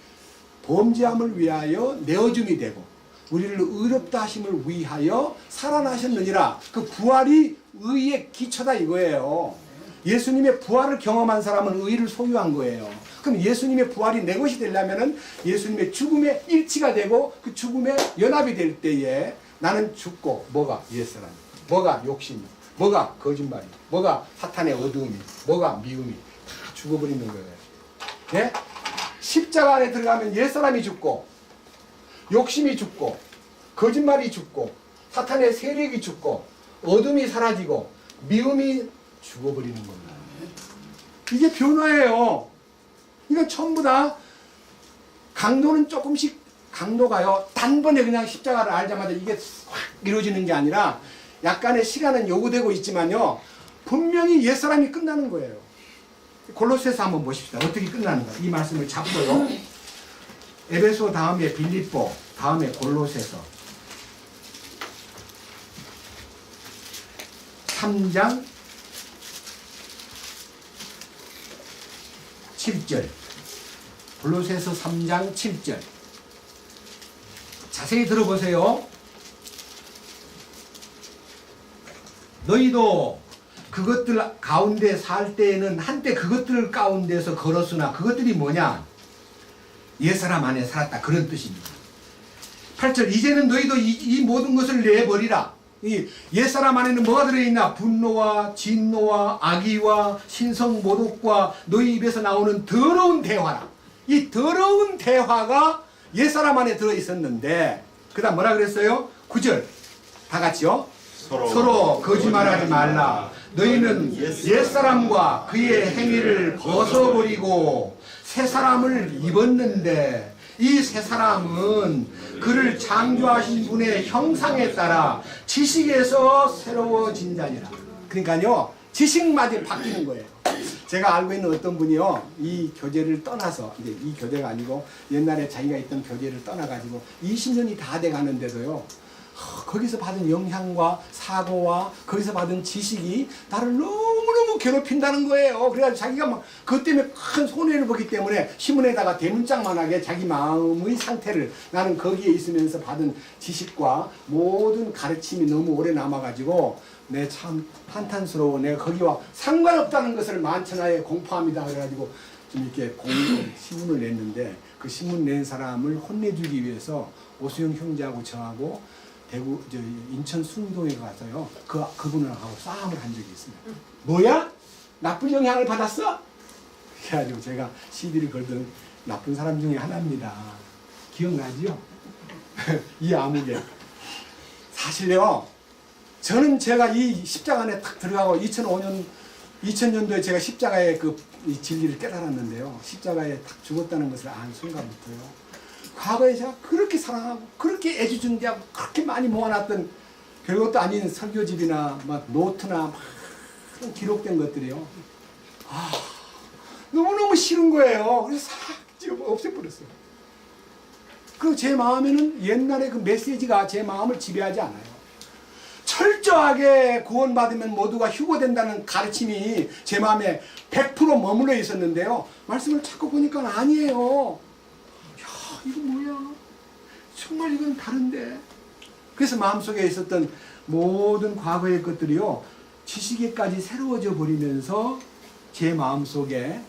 범죄함을 위하여 내어줌이 되고 우리를 의롭다 하심을 위하여 살아나셨느니라. 그 부활이 의의 기초다 이거예요. 예수님의 부활을 경험한 사람은 의를 소유한 거예요. 그럼 예수님의 부활이 내 것이 되려면은 예수님의 죽음에 일치가 되고 그 죽음에 연합이 될 때에 나는 죽고, 뭐가 옛사람, 뭐가 욕심이, 뭐가 거짓말이, 뭐가 사탄의 어두움이, 뭐가 미움이 다 죽어버리는 거예요. 네? 십자가 안에 들어가면 옛사람이 죽고 욕심이 죽고 거짓말이 죽고 사탄의 세력이 죽고 어둠이 사라지고 미움이 죽어버리는 겁니다. 이게 변화예요. 이건 전부 다 강도는 조금씩, 강도가요 단번에 그냥 십자가를 알자마자 이게 확 이루어지는 게 아니라 약간의 시간은 요구되고 있지만요 분명히 옛사람이 끝나는 거예요. 골로새서 한번 보십시다. 어떻게 끝나는가. 이 말씀을 잡고요, 에베소 다음에 빌립보 다음에 골로새서 3장 7절. 골로새서 3장 7절. 자세히 들어보세요. 너희도 그것들 가운데 살 때에는 한때 그것들 가운데서 걸었으나 그것들이 뭐냐? 옛사람 안에 살았다. 그런 뜻입니다. 8절. 이제는 너희도 이 모든 것을 내버리라. 이 옛사람 안에는 뭐가 들어있나? 분노와 진노와 악의와 신성 모독과 너희 입에서 나오는 더러운 대화라. 이 더러운 대화가 옛사람 안에 들어있었는데 그 다음 뭐라 그랬어요? 9절 다 같이요. 서로 거짓말하지 말라. 너희는 옛사람과 그의 행위를 벗어버리고 새사람을 입었는데 이 새사람은 그를 창조하신 분의 형상에 따라 지식에서 새로워진 자니라. 그러니까요, 지식마저 바뀌는 거예요. 제가 알고 있는 어떤 분이요, 이 교제를 떠나서, 이제 이 교제가 아니고 옛날에 자기가 있던 교제를 떠나가지고 20년이 다 돼 가는데도요, 거기서 받은 영향과 사고와 거기서 받은 지식이 나를 너무너무 괴롭힌다는 거예요. 그래가지고 자기가 막 그것 때문에 큰 손해를 보기 때문에 신문에다가 대문짝만하게 자기 마음의 상태를, 나는 거기에 있으면서 받은 지식과 모든 가르침이 너무 오래 남아가지고 내 참 한탄스러워. 내가 거기와 상관없다는 것을 만천하에 공포합니다. 그래가지고 좀 이렇게 신문을 냈는데 그 신문 낸 사람을 혼내주기 위해서 오수영 형제하고 저하고 대구 인천 숭동에 가서요 그분하고 싸움을 한 적이 있습니다. 뭐야? 나쁜 영향을 받았어? 그래가지고 제가 CD를 걸던 나쁜 사람 중에 하나입니다. 기억나지요? 이 암흑에 사실요, 저는 제가 이 십자가 안에 딱 들어가고 2000년도에 제가 십자가의 이 진리를 깨달았는데요, 십자가에 딱 죽었다는 것을 안 순간부터요, 과거에 제가 그렇게 사랑하고 그렇게 애지중지하고 그렇게 많이 모아놨던 별것도 아닌 설교집이나 막 노트나 막 기록된 것들이요, 너무너무 싫은 거예요. 그래서 싹 지금 없애버렸어요. 그리고 제 마음에는 옛날에 그 메시지가 제 마음을 지배하지 않아요. 철저하게 구원받으면 모두가 휴거된다는 가르침이 제 마음에 100% 머물러 있었는데요, 말씀을 자꾸 보니까 아니에요. 이거 뭐야? 정말 이건 다른데. 그래서 마음속에 있었던 모든 과거의 것들이요, 지식에까지 새로워져 버리면서 제 마음속에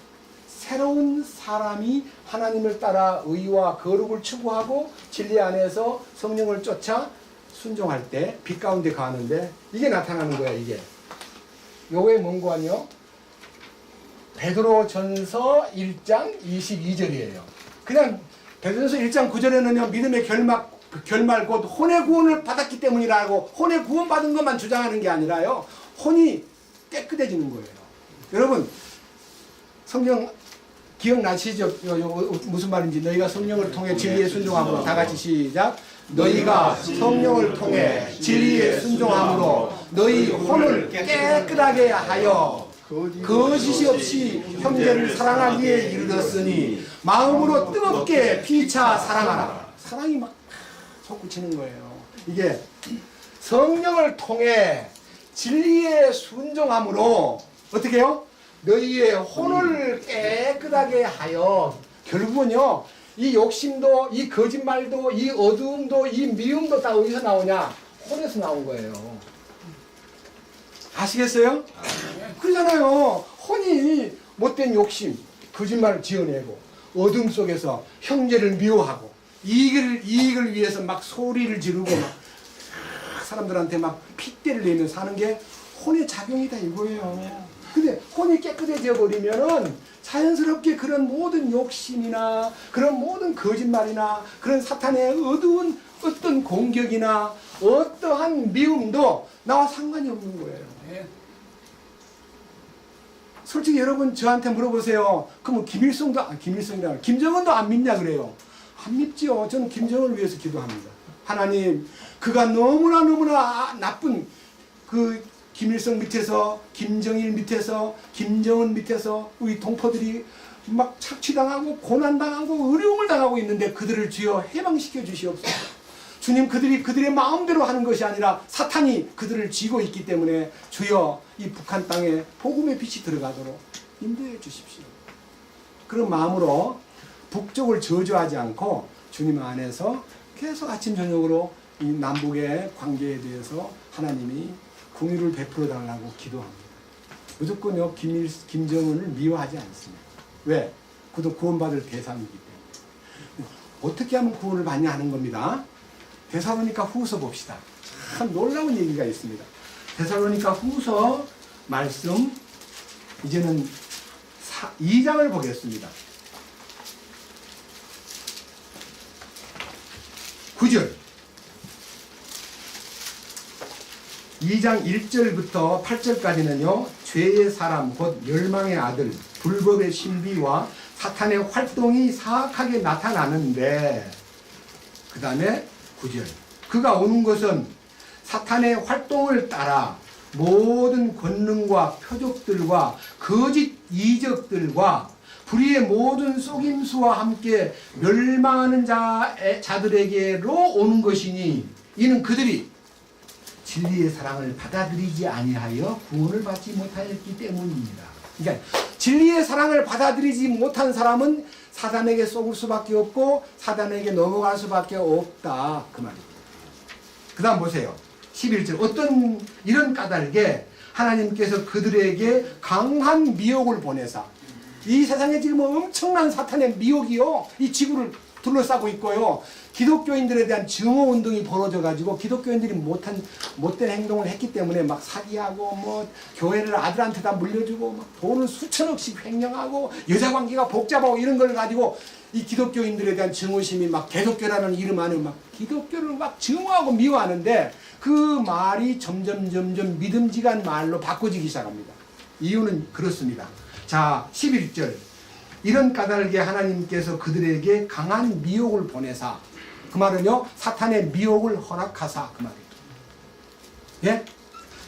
새로운 사람이 하나님을 따라 의와 거룩을 추구하고 진리 안에서 성령을 쫓아 순종할 때 빛 가운데 가는데 이게 나타나는 거야. 이게 요게 뭔고하뇨? 베드로전서 1장 22절이에요. 그냥 베드로전서 1장 9절에는요, 믿음의 결말 곧 혼의 구원을 받았기 때문이라고 혼의 구원 받은 것만 주장하는 게 아니라요, 혼이 깨끗해지는 거예요. 여러분 성경 기억나시죠? 무슨 말인지. 너희가 성령을 통해 진리에 순종함으로, 다 같이 시작. 너희가 성령을 통해 진리에 순종함으로 너희 혼을 깨끗하게 하여 거짓이 없이 형제를 사랑하기에 이르렀으니 마음으로 뜨겁게 피차 사랑하라. 사랑이 막 솟구치는 거예요. 이게 성령을 통해 진리에 순종함으로 어떻게 해요? 너희의 혼을 깨끗하게 하여. 결국은요, 이 욕심도, 이 거짓말도, 이 어두움도, 이 미움도 다 어디서 나오냐? 혼에서 나온 거예요. 아시겠어요? 그러잖아요. 혼이 못된 욕심, 거짓말을 지어내고 어둠 속에서 형제를 미워하고 이익을 위해서 막 소리를 지르고 막 사람들한테 막 핏대를 내며 사는 게 혼의 작용이다 이거예요. 근데 혼이 깨끗해져 버리면은 자연스럽게 그런 모든 욕심이나 그런 모든 거짓말이나 그런 사탄의 어두운 어떤 공격이나 어떠한 미움도 나와 상관이 없는 거예요. 솔직히 여러분 저한테 물어보세요. 그럼 김일성이라 김정은도 안 믿냐 그래요. 안 믿지요. 저는 김정은을 위해서 기도합니다. 하나님, 그가 너무나 나쁜 그 김일성 밑에서, 김정일 밑에서, 김정은 밑에서 우리 동포들이 막 착취당하고 고난당하고 어려움을 당하고 있는데 그들을 주여 해방시켜 주시옵소서. 주님, 그들의 마음대로 하는 것이 아니라 사탄이 그들을 쥐고 있기 때문에 주여 이 북한 땅에 복음의 빛이 들어가도록 인도해 주십시오. 그런 마음으로 북쪽을 저주하지 않고 주님 안에서 계속 아침 저녁으로 이 남북의 관계에 대해서 하나님이 긍휼을 베풀어 달라고 기도합니다. 무조건요 김정은을 미워하지 않습니다. 왜? 그도 구원받을 대상이기 때문에. 어떻게 하면 구원을 받냐 하는 겁니다. 대사로니까 후서 봅시다. 참 놀라운 얘기가 있습니다. 데살로니가 후서 말씀 이제는 2장을 보겠습니다. 9절 2장 1절부터 8절까지는요. 죄의 사람 곧 멸망의 아들 불법의 신비와 사탄의 활동이 사악하게 나타나는데 그 다음에 9절 그가 오는 것은 사탄의 활동을 따라 모든 권능과 표적들과 거짓 이적들과 불의의 모든 속임수와 함께 멸망하는 자들에게로 오는 것이니 이는 그들이 진리의 사랑을 받아들이지 아니하여 구원을 받지 못하였기 때문입니다. 그러니까 진리의 사랑을 받아들이지 못한 사람은 사단에게 속을 수밖에 없고 사단에게 넘어갈 수밖에 없다 그 말입니다. 그 다음 보세요. 11절 어떤 이런 까닭에 하나님께서 그들에게 강한 미혹을 보내사 이 세상에 지금 엄청난 사탄의 미혹이요 이 지구를 둘러싸고 있고요 기독교인들에 대한 증오운동이 벌어져가지고 기독교인들이 못된 행동을 했기 때문에 막 사기하고 뭐 교회를 아들한테 다 물려주고 막 돈을 수천억씩 횡령하고 여자관계가 복잡하고 이런 걸 가지고 이 기독교인들에 대한 증오심이 막 개독교라는 이름 안에 막 기독교를 막 증오하고 미워하는데 그 말이 점점 믿음직한 말로 바꿔지기 시작합니다. 이유는 그렇습니다. 자 11절 이런 까닭에 하나님께서 그들에게 강한 미혹을 보내사 그 말은요 사탄의 미혹을 허락하사 그 말이에요. 예?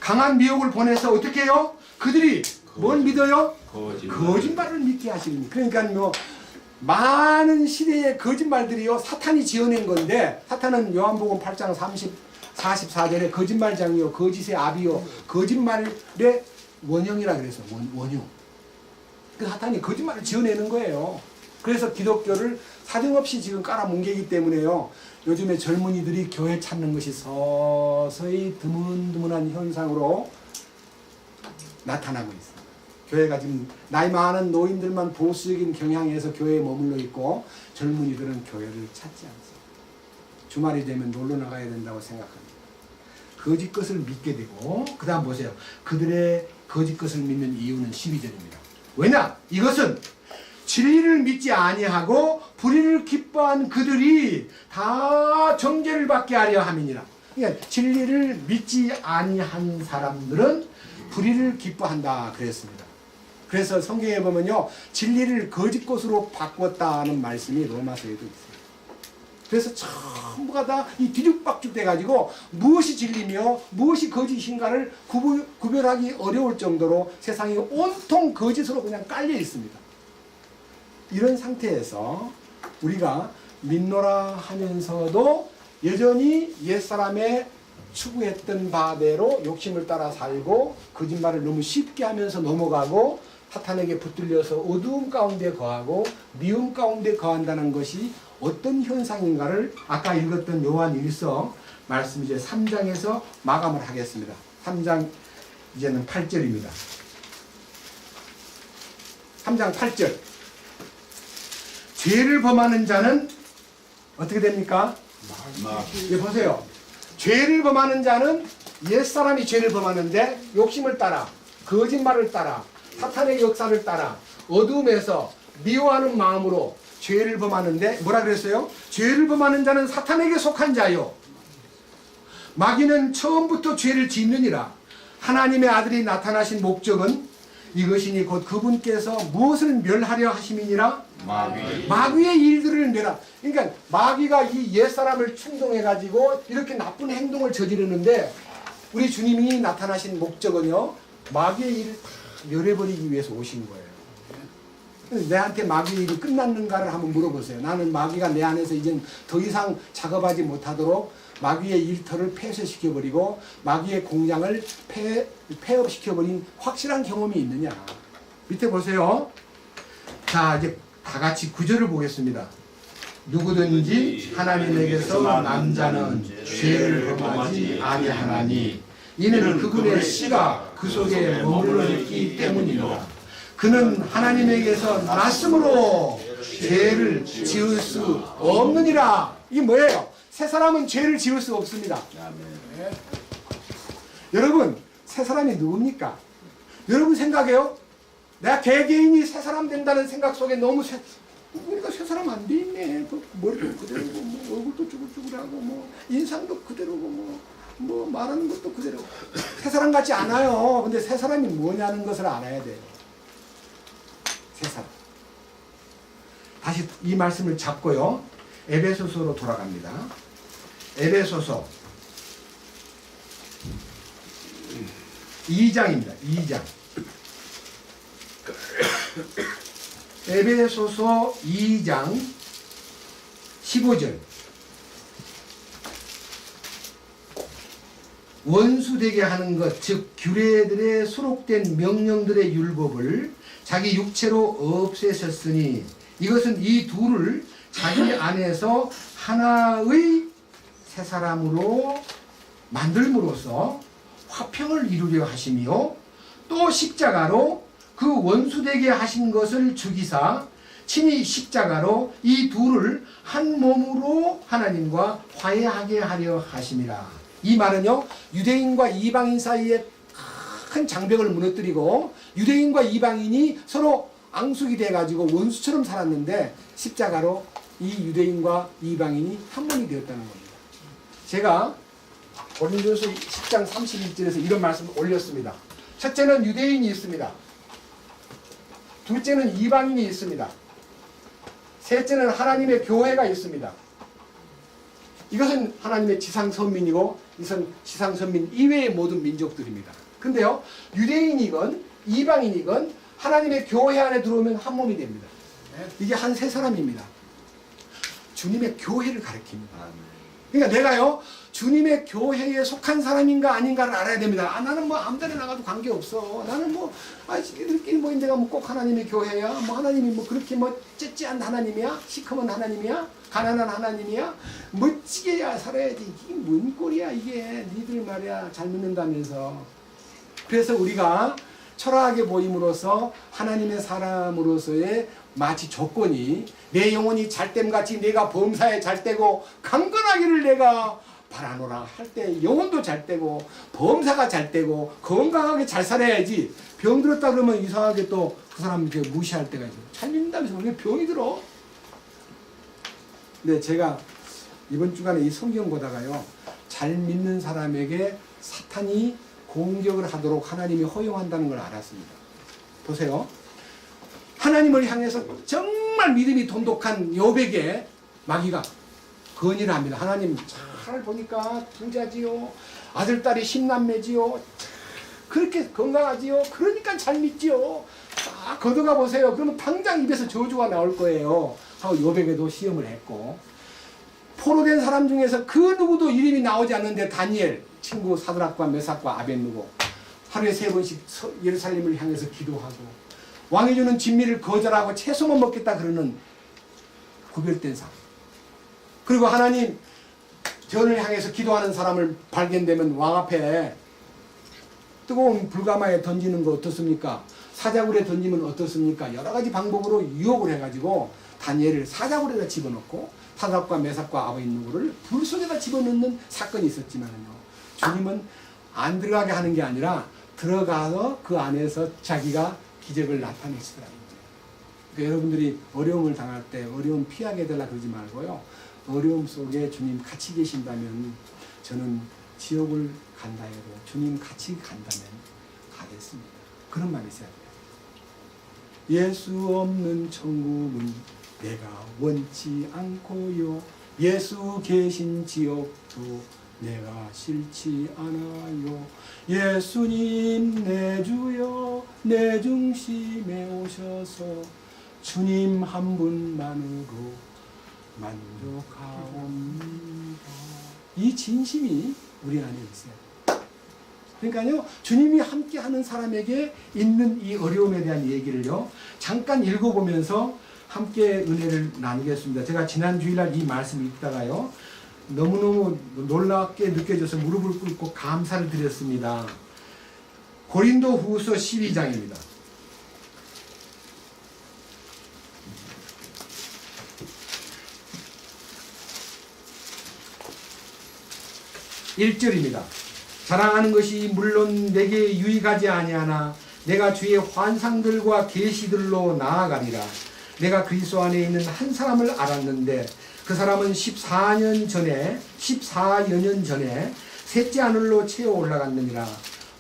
강한 미혹을 보내서 어떻게 해요? 그들이 뭘 믿어요? 거짓말을 믿게 하시니 그러니까 뭐 많은 시대의 거짓말들이요 사탄이 지어낸 건데 사탄은 요한복음 8장 44절에 거짓말장이요 거짓의 아비요 거짓말의 원형이라 그래서 원형 그 사탄이 거짓말을 지어내는 거예요. 그래서 기독교를 사정없이 지금 깔아뭉개기 때문에요. 요즘에 젊은이들이 교회 찾는 것이 서서히 드문드문한 현상으로 나타나고 있습니다. 교회가 지금 나이 많은 노인들만 보수적인 경향에서 교회에 머물러 있고 젊은이들은 교회를 찾지 않습니다. 주말이 되면 놀러 나가야 된다고 생각합니다. 거짓 것을 믿게 되고 그 다음 보세요. 그들의 거짓 것을 믿는 이유는 12절입니다. 왜냐? 이것은 진리를 믿지 아니하고 불의를 기뻐한 그들이 다 정죄를 받게 하려 함이니라. 그러니까 진리를 믿지 아니한 사람들은 불의를 기뻐한다 그랬습니다. 그래서 성경에 보면요 진리를 거짓 것으로 바꿨다는 말씀이 로마서에도 있어요. 그래서 전부가 다 이 뒤죽박죽 돼가지고 무엇이 진리며 무엇이 거짓인가를 구별하기 어려울 정도로 세상이 온통 거짓으로 그냥 깔려 있습니다. 이런 상태에서 우리가 믿노라 하면서도 여전히 옛사람의 추구했던 바대로 욕심을 따라 살고 거짓말을 너무 쉽게 하면서 넘어가고 사탄에게 붙들려서 어두움 가운데 거하고 미움 가운데 거한다는 것이 어떤 현상인가를 아까 읽었던 요한 1서 말씀 이제 3장에서 마감을 하겠습니다. 3장 이제는 8절입니다. 3장 8절 죄를 범하는 자는 어떻게 됩니까? 예, 보세요. 죄를 범하는 자는 옛사람이 죄를 범하는데 욕심을 따라 거짓말을 따라 사탄의 역사를 따라 어둠에서 미워하는 마음으로 죄를 범하는데 뭐라 그랬어요? 죄를 범하는 자는 사탄에게 속한 자요 마귀는 처음부터 죄를 짓느니라. 하나님의 아들이 나타나신 목적은 이것이니 곧 그분께서 무엇을 멸하려 하심이니라? 마귀의 일들을 멸하. 그러니까 마귀가 이 옛사람을 충동해가지고 이렇게 나쁜 행동을 저지르는데 우리 주님이 나타나신 목적은요 마귀의 일을 다 멸해버리기 위해서 오신 거예요. 내한테 마귀의 일이 끝났는가를 한번 물어보세요. 나는 마귀가 내 안에서 이젠 더 이상 작업하지 못하도록 마귀의 일터를 폐쇄시켜버리고 마귀의 공장을 폐업시켜버린 확실한 경험이 있느냐. 밑에 보세요. 자 이제 다 같이 구절을 보겠습니다. 누구든지 하나님에게서 남자는 죄를 범하지 아니하나니 이는 그분의 씨가 그 속에 머물러 있기 때문이라. 그는 하나님에게서 났으므로 죄를 지을 수 없느니라. 이게 뭐예요? 새 사람은 죄를 지을 수 없습니다. 여러분, 새 사람이 누굽니까? 여러분 생각해요? 내가 개개인이 새 사람 된다는 생각 속에 너무 우리가 새 사람 안 돼 있네. 머리도 그대로고, 뭐 얼굴도 쭈글쭈글하고, 뭐 인상도 그대로고, 뭐 말하는 것도 그대로. 새 사람 같지 않아요. 근데 새 사람이 뭐냐는 것을 알아야 돼요. 새 사람. 다시 이 말씀을 잡고요. 에베소서로 돌아갑니다. 에베소서 2장입니다. 2장. 에베소서 2장 15절. 원수되게 하는 것, 즉 규례들에 수록된 명령들의 율법을 자기 육체로 없애셨으니 이것은 이 둘을 자기 안에서 하나의 새 사람으로 만들므로써 화평을 이루려 하시며 또 십자가로 그 원수되게 하신 것을 죽이사 친히 십자가로 이 둘을 한 몸으로 하나님과 화해하게 하려 하심이라. 이 말은요, 유대인과 이방인 사이에 큰 장벽을 무너뜨리고 유대인과 이방인이 서로 앙숙이 돼가지고 원수처럼 살았는데 십자가로 이 유대인과 이방인이 한 몸이 되었다는 겁니다. 제가 고린도서 10장 31절에서 이런 말씀을 올렸습니다. 첫째는 유대인이 있습니다. 둘째는 이방인이 있습니다. 셋째는 하나님의 교회가 있습니다. 이것은 하나님의 지상선민이고 이것은 지상선민 이외의 모든 민족들입니다. 근데요, 유대인이건 이방인이건 하나님의 교회 안에 들어오면 한 몸이 됩니다. 이게 한 세 사람입니다. 주님의 교회를 가리킵니다. 그러니까 내가요, 주님의 교회에 속한 사람인가 아닌가를 알아야 됩니다. 나는 뭐 아무데나 나가도 관계없어. 나는 뭐 이들끼리 모인 데가 뭐 꼭 하나님의 교회야. 뭐 하나님이 뭐 그렇게 뭐 째째한 하나님이야? 시커먼 하나님이야? 가난한 하나님이야? 멋지게 살아야지. 이게 뭔 꼴이야 이게. 니들 말이야 잘 믿는다면서. 그래서 우리가 초라하게 보임으로써 하나님의 사람으로서의 마치 조건이 내 영혼이 잘됨같이 내가 범사에 잘되고 강건하기를 내가 바라노라 할 때 영혼도 잘되고 범사가 잘되고 건강하게 잘 살아야지. 병 들었다 그러면 이상하게 또 그 사람 이렇게 무시할 때가 있어요. 잘 믿는다면서 왜 병이 들어? 근데 제가 이번 주간에 이 성경 보다가요, 잘 믿는 사람에게 사탄이 공격을 하도록 하나님이 허용한다는 걸 알았습니다. 보세요. 하나님을 향해서 정말 믿음이 돈독한 욥에게 마귀가 건의를 합니다. 하나님 잘 보니까 부자지요. 아들, 딸이 10남매지요. 그렇게 건강하지요. 그러니까 잘 믿지요. 딱 걷어가 보세요. 그러면 당장 입에서 저주가 나올 거예요. 하고 욥에게도 시험을 했고, 포로된 사람 중에서 그 누구도 이름이 나오지 않는데 다니엘, 친구 사드락과 메삭과 아벳느고 하루에 3번씩 예루살렘을 향해서 기도하고 왕이 주는 진미를 거절하고 채소만 먹겠다 그러는 구별된 사람. 그리고 하나님 전을 향해서 기도하는 사람을 발견되면 왕 앞에 뜨거운 불가마에 던지는 거 어떻습니까? 사자굴에 던지면 어떻습니까? 여러 가지 방법으로 유혹을 해가지고 다니엘을 사자굴에다 집어넣고 사드락과 메삭과 아벳느고를 불 속에다 집어넣는 사건이 있었지만요, 주님은 안 들어가게 하는 게 아니라 들어가서 그 안에서 자기가 기적을 나타내시더라고요. 그러니까 여러분들이 어려움을 당할 때 어려움 피하게 되려 그러지 말고요, 어려움 속에 주님 같이 계신다면 저는 지옥을 간다 해도 주님 같이 간다면 가겠습니다. 그런 마음이 있어야 돼요. 예수 없는 천국은 내가 원치 않고요, 예수 계신 지옥도 내가 싫지 않아요. 예수님 내 주여 내 중심에 오셔서 주님 한 분만으로 만족하옵니다. 이 진심이 우리 안에 있어요. 그러니까요, 주님이 함께하는 사람에게 있는 이 어려움에 대한 얘기를요, 잠깐 읽어보면서 함께 은혜를 나누겠습니다. 제가 지난 주일날 이 말씀을 읽다가요, 너무너무 놀랍게 느껴져서 무릎을 꿇고 감사를 드렸습니다. 고린도 후서 12장입니다. 1절입니다. 자랑하는 것이 물론 내게 유익하지 아니하나 내가 주의 환상들과 계시들로 나아가리라. 내가 그리스도 안에 있는 한 사람을 알았는데 그 사람은 14여 년 전에 셋째 하늘로 채워 올라갔느니라.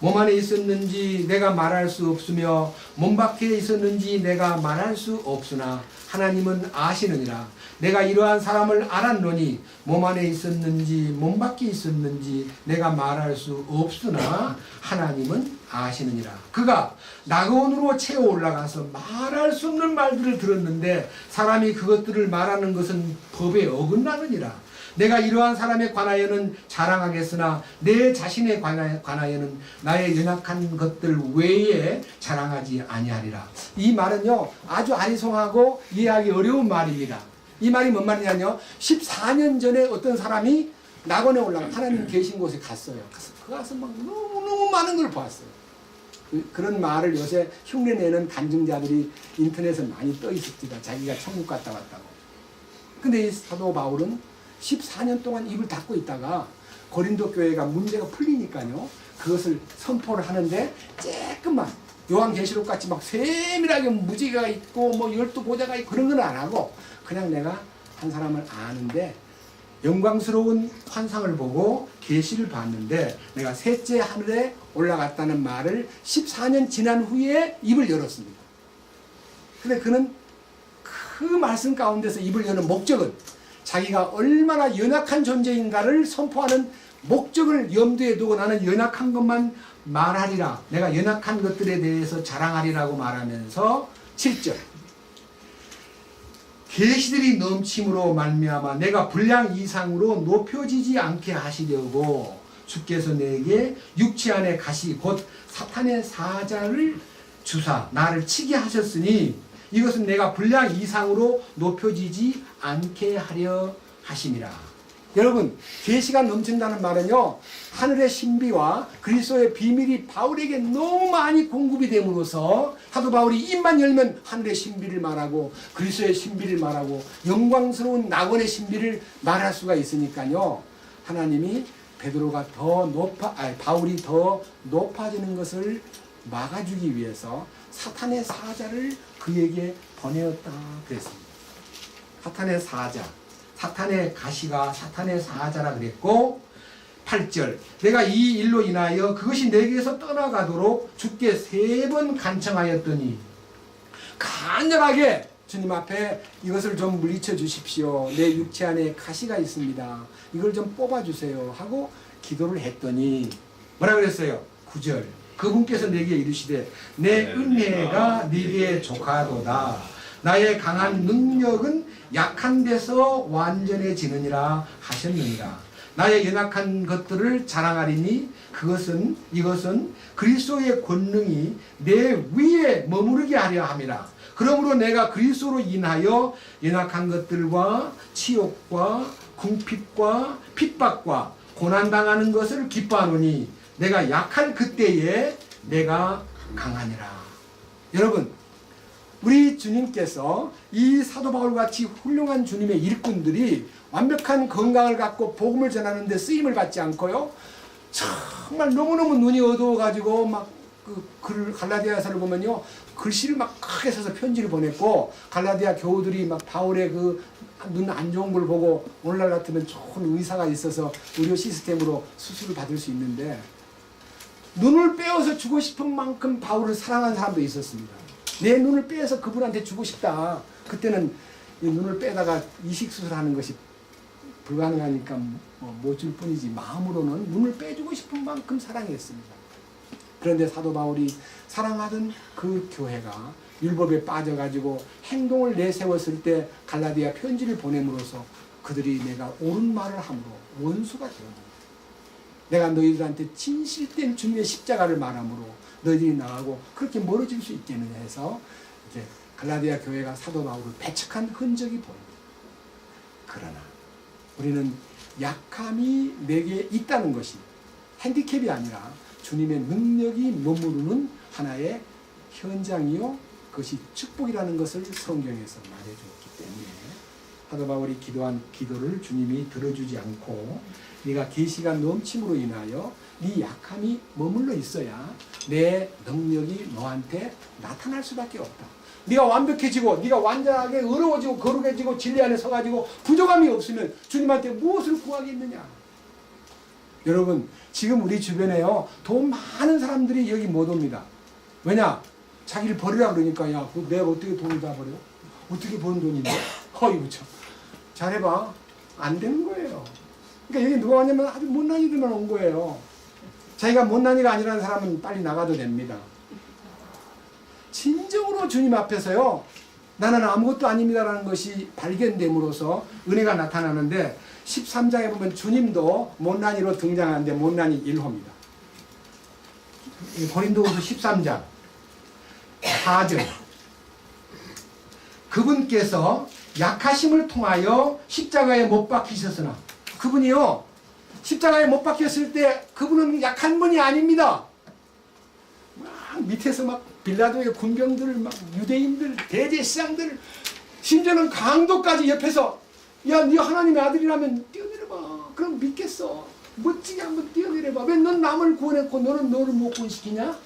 몸 안에 있었는지 내가 말할 수 없으며 몸 밖에 있었는지 내가 말할 수 없으나 하나님은 아시느니라. 내가 이러한 사람을 알았노니 몸 안에 있었는지 몸 밖에 있었는지 내가 말할 수 없으나 하나님은 아시느니라. 그가 낙원으로 채워 올라가서 말할 수 없는 말들을 들었는데 사람이 그것들을 말하는 것은 법에 어긋나느니라. 내가 이러한 사람에 관하여는 자랑하겠으나 내 자신에 관하여는 나의 연약한 것들 외에 자랑하지 아니하리라. 이 말은요 아주 아리송하고 이해하기 어려운 말입니다. 이 말이 뭔 말이냐면요, 14년 전에 어떤 사람이 낙원에 올라가 하나님 계신 곳에 갔어요. 가서 막 너무너무 많은 걸 보았어요. 그런 말을 요새 흉내내는 간증자들이 인터넷에 많이 떠 있습니다. 자기가 천국 갔다 왔다고. 근데 이 사도 바울은 14년 동안 입을 닫고 있다가 고린도 교회가 문제가 풀리니까요 그것을 선포를 하는데 조금만 요한계시록 같이 막 세밀하게 무지가 있고 뭐 12보좌가 있고 그런 건 안 하고 그냥 내가 한 사람을 아는데 영광스러운 환상을 보고 계시를 봤는데 내가 셋째 하늘에 올라갔다는 말을 14년 지난 후에 입을 열었습니다. 근데 그는 그 말씀 가운데서 입을 여는 목적은 자기가 얼마나 연약한 존재인가를 선포하는 목적을 염두에 두고 나는 연약한 것만 말하리라. 내가 연약한 것들에 대해서 자랑하리라고 말하면서 7절 계시들이 넘침으로 말미암아 내가 분량 이상으로 높여지지 않게 하시려고 주께서 내게 육체 안에 가시 곧 사탄의 사자를 주사 나를 치게 하셨으니 이것은 내가 분량 이상으로 높여지지 않게 하려 하심이라. 여러분 계시가 넘친다는 말은요 하늘의 신비와 그리스도의 비밀이 바울에게 너무 많이 공급이 됨으로써 사도 바울이 입만 열면 하늘의 신비를 말하고 그리스도의 신비를 말하고 영광스러운 낙원의 신비를 말할 수가 있으니까요 하나님이 베드로가 바울이 더 높아지는 것을 막아주기 위해서 사탄의 사자를 그에게 보내었다 그랬습니다. 사탄의 사자, 사탄의 가시가 사탄의 사자라 그랬고 8절 내가 이 일로 인하여 그것이 내게서 떠나가도록 주께 3번 간청하였더니 간절하게 주님 앞에 이것을 좀 물리쳐 주십시오. 내 육체 안에 가시가 있습니다. 이걸 좀 뽑아주세요 하고 기도를 했더니 뭐라 그랬어요? 9절 그분께서 내게 이르시되 내 은혜가 네게 족하도다. 나의 강한 능력은 약한 데서 완전해지느니라 하셨느니라. 나의 연약한 것들을 자랑하리니 이것은 그리스도의 권능이 내 위에 머무르게 하려 함이라. 그러므로 내가 그리스도로 인하여 연약한 것들과 치욕과 궁핍과 핍박과 고난당하는 것을 기뻐하노니 내가 약할 그때에 내가 강하니라. 여러분 우리 주님께서 이 사도 바울같이 훌륭한 주님의 일꾼들이 완벽한 건강을 갖고 복음을 전하는 데 쓰임을 받지 않고요 정말 너무너무 눈이 어두워가지고 막 그 갈라디아서를 보면요 글씨를 막 크게 써서 편지를 보냈고 갈라디아 교우들이 막 바울의 그 눈 안 좋은 걸 보고 오늘날 같으면 좋은 의사가 있어서 의료 시스템으로 수술을 받을 수 있는데 눈을 빼어서 주고 싶은 만큼 바울을 사랑하는 사람도 있었습니다. 내 눈을 빼서 그분한테 주고 싶다. 그때는 이 눈을 빼다가 이식수술하는 것이 불가능하니까 못 줄 뿐이지 마음으로는 눈을 빼주고 싶은 만큼 사랑했습니다. 그런데 사도 바울이 사랑하던 그 교회가 율법에 빠져가지고 행동을 내세웠을 때 갈라디아 편지를 보냄으로써 그들이 내가 옳은 말을 함으로 원수가 되었다. 내가 너희들한테 진실된 주님의 십자가를 말함으로 너희들이 나가고 그렇게 멀어질 수 있겠느냐 해서 이제 갈라디아 교회가 사도 바울을 배척한 흔적이 보입니다. 그러나 우리는 약함이 내게 있다는 것이 핸디캡이 아니라 주님의 능력이 머무르는 하나의 현장이요 그것이 축복이라는 것을 성경에서 말해주었기 때문에 사도 바울이 기도한 기도를 주님이 들어주지 않고 네가 계시가 넘침으로 인하여 네 약함이 머물러 있어야 내 능력이 너한테 나타날 수밖에 없다. 네가 완벽해지고 네가 완전하게 의로워지고 거룩해지고 진리 안에 서가지고 부족함이 없으면 주님한테 무엇을 구하겠느냐. 여러분 지금 우리 주변에요 돈 많은 사람들이 여기 못 옵니다. 왜냐? 자기를 버리라 그러니까 야 내가 어떻게 돈을 다 버려? 어떻게 버는 돈인데? 어이구 참 잘해봐. 안 되는 거예요. 그러니까 여기 누가 왔냐면 아주 못난 이들만 온 거예요. 자기가 못난 이가 아니라는 사람은 빨리 나가도 됩니다. 진정으로 주님 앞에서요 나는 아무것도 아닙니다라는 것이 발견됨으로써 은혜가 나타나는데 13장에 보면 주님도 못난 이로 등장하는데 못난이 1호입니다. 고린도후서 13장 4절 그분께서 약하심을 통하여 십자가에 못 박히셨으나 그분이요 십자가에 못 박혔을 때 그분은 약한 분이 아닙니다. 막 밑에서 막 빌라도의 군병들 막 유대인들 대제사장들 심지어는 강도까지 옆에서 야 네 하나님의 아들이라면 뛰어내려봐. 그럼 믿겠어. 멋지게 한번 뛰어내려봐. 왜 넌 남을 구원했고 너는 너를 못 구원시키냐?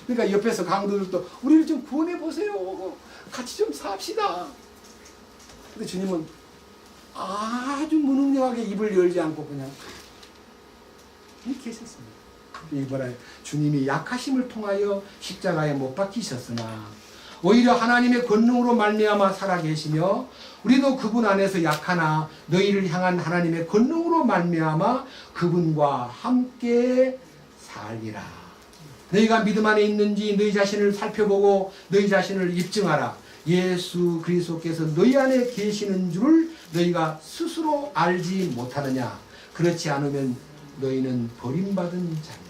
그러니까 옆에서 강도들도 우리를 좀 구원해보세요. 같이 좀 삽시다. 근데 주님은 아주 무능력하게 입을 열지 않고 그냥 이렇게 계셨습니다. 이번에 주님이 약하심을 통하여 십자가에 못 박히셨으나 오히려 하나님의 권능으로 말미암아 살아계시며 우리도 그분 안에서 약하나 너희를 향한 하나님의 권능으로 말미암아 그분과 함께 살리라. 너희가 믿음 안에 있는지 너희 자신을 살펴보고 너희 자신을 입증하라. 예수 그리스도께서 너희 안에 계시는 줄을 너희가 스스로 알지 못하느냐. 그렇지 않으면 너희는 버림받은 자니라.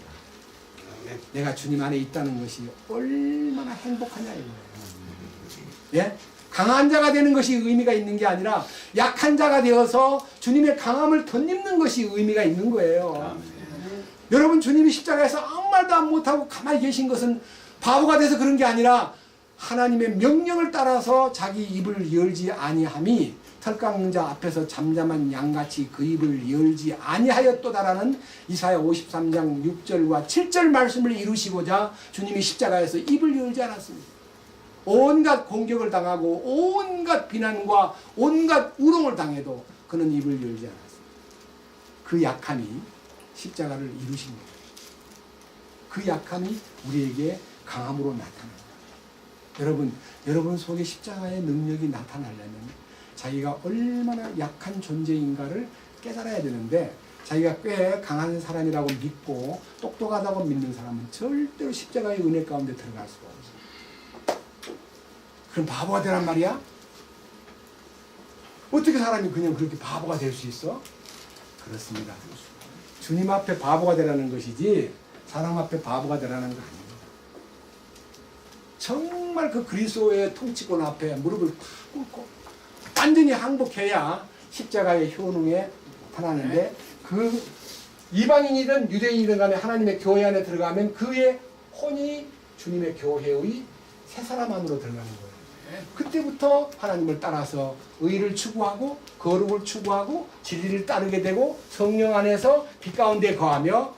내가 주님 안에 있다는 것이 얼마나 행복하냐 이거예요. 예? 강한 자가 되는 것이 의미가 있는 게 아니라 약한 자가 되어서 주님의 강함을 덧입는 것이 의미가 있는 거예요. 여러분 주님이 십자가에서 아무 말도 못하고 가만히 계신 것은 바보가 돼서 그런 게 아니라 하나님의 명령을 따라서 자기 입을 열지 아니함이 털 깎는 자 앞에서 잠잠한 양같이 그 입을 열지 아니하였도다라는 이사야 53장 6절과 7절 말씀을 이루시고자 주님이 십자가에서 입을 열지 않았습니다. 온갖 공격을 당하고 온갖 비난과 온갖 우롱을 당해도 그는 입을 열지 않았습니다. 그 약함이 십자가를 이루신 거예요. 그 약함이 우리에게 강함으로 나타납니다. 여러분 속에 십자가의 능력이 나타나려면 자기가 얼마나 약한 존재인가를 깨달아야 되는데 자기가 꽤 강한 사람이라고 믿고 똑똑하다고 믿는 사람은 절대로 십자가의 은혜 가운데 들어갈 수가 없어요. 그럼 바보가 되란 말이야? 어떻게 사람이 그냥 그렇게 바보가 될 수 있어? 그렇습니다. 주님 앞에 바보가 되라는 것이지 사람 앞에 바보가 되라는 거 아닙니다. 정말 그 그리스도의 통치권 앞에 무릎을 꿇고 완전히 항복해야 십자가의 효능에 나타나는데 그 이방인이든 유대인이든 간에 하나님의 교회 안에 들어가면 그의 혼이 주님의 교회의 새 사람 안으로 들어가는 거예요. 그때부터 하나님을 따라서 의를 추구하고 거룩을 추구하고 진리를 따르게 되고 성령 안에서 빛 가운데 거하며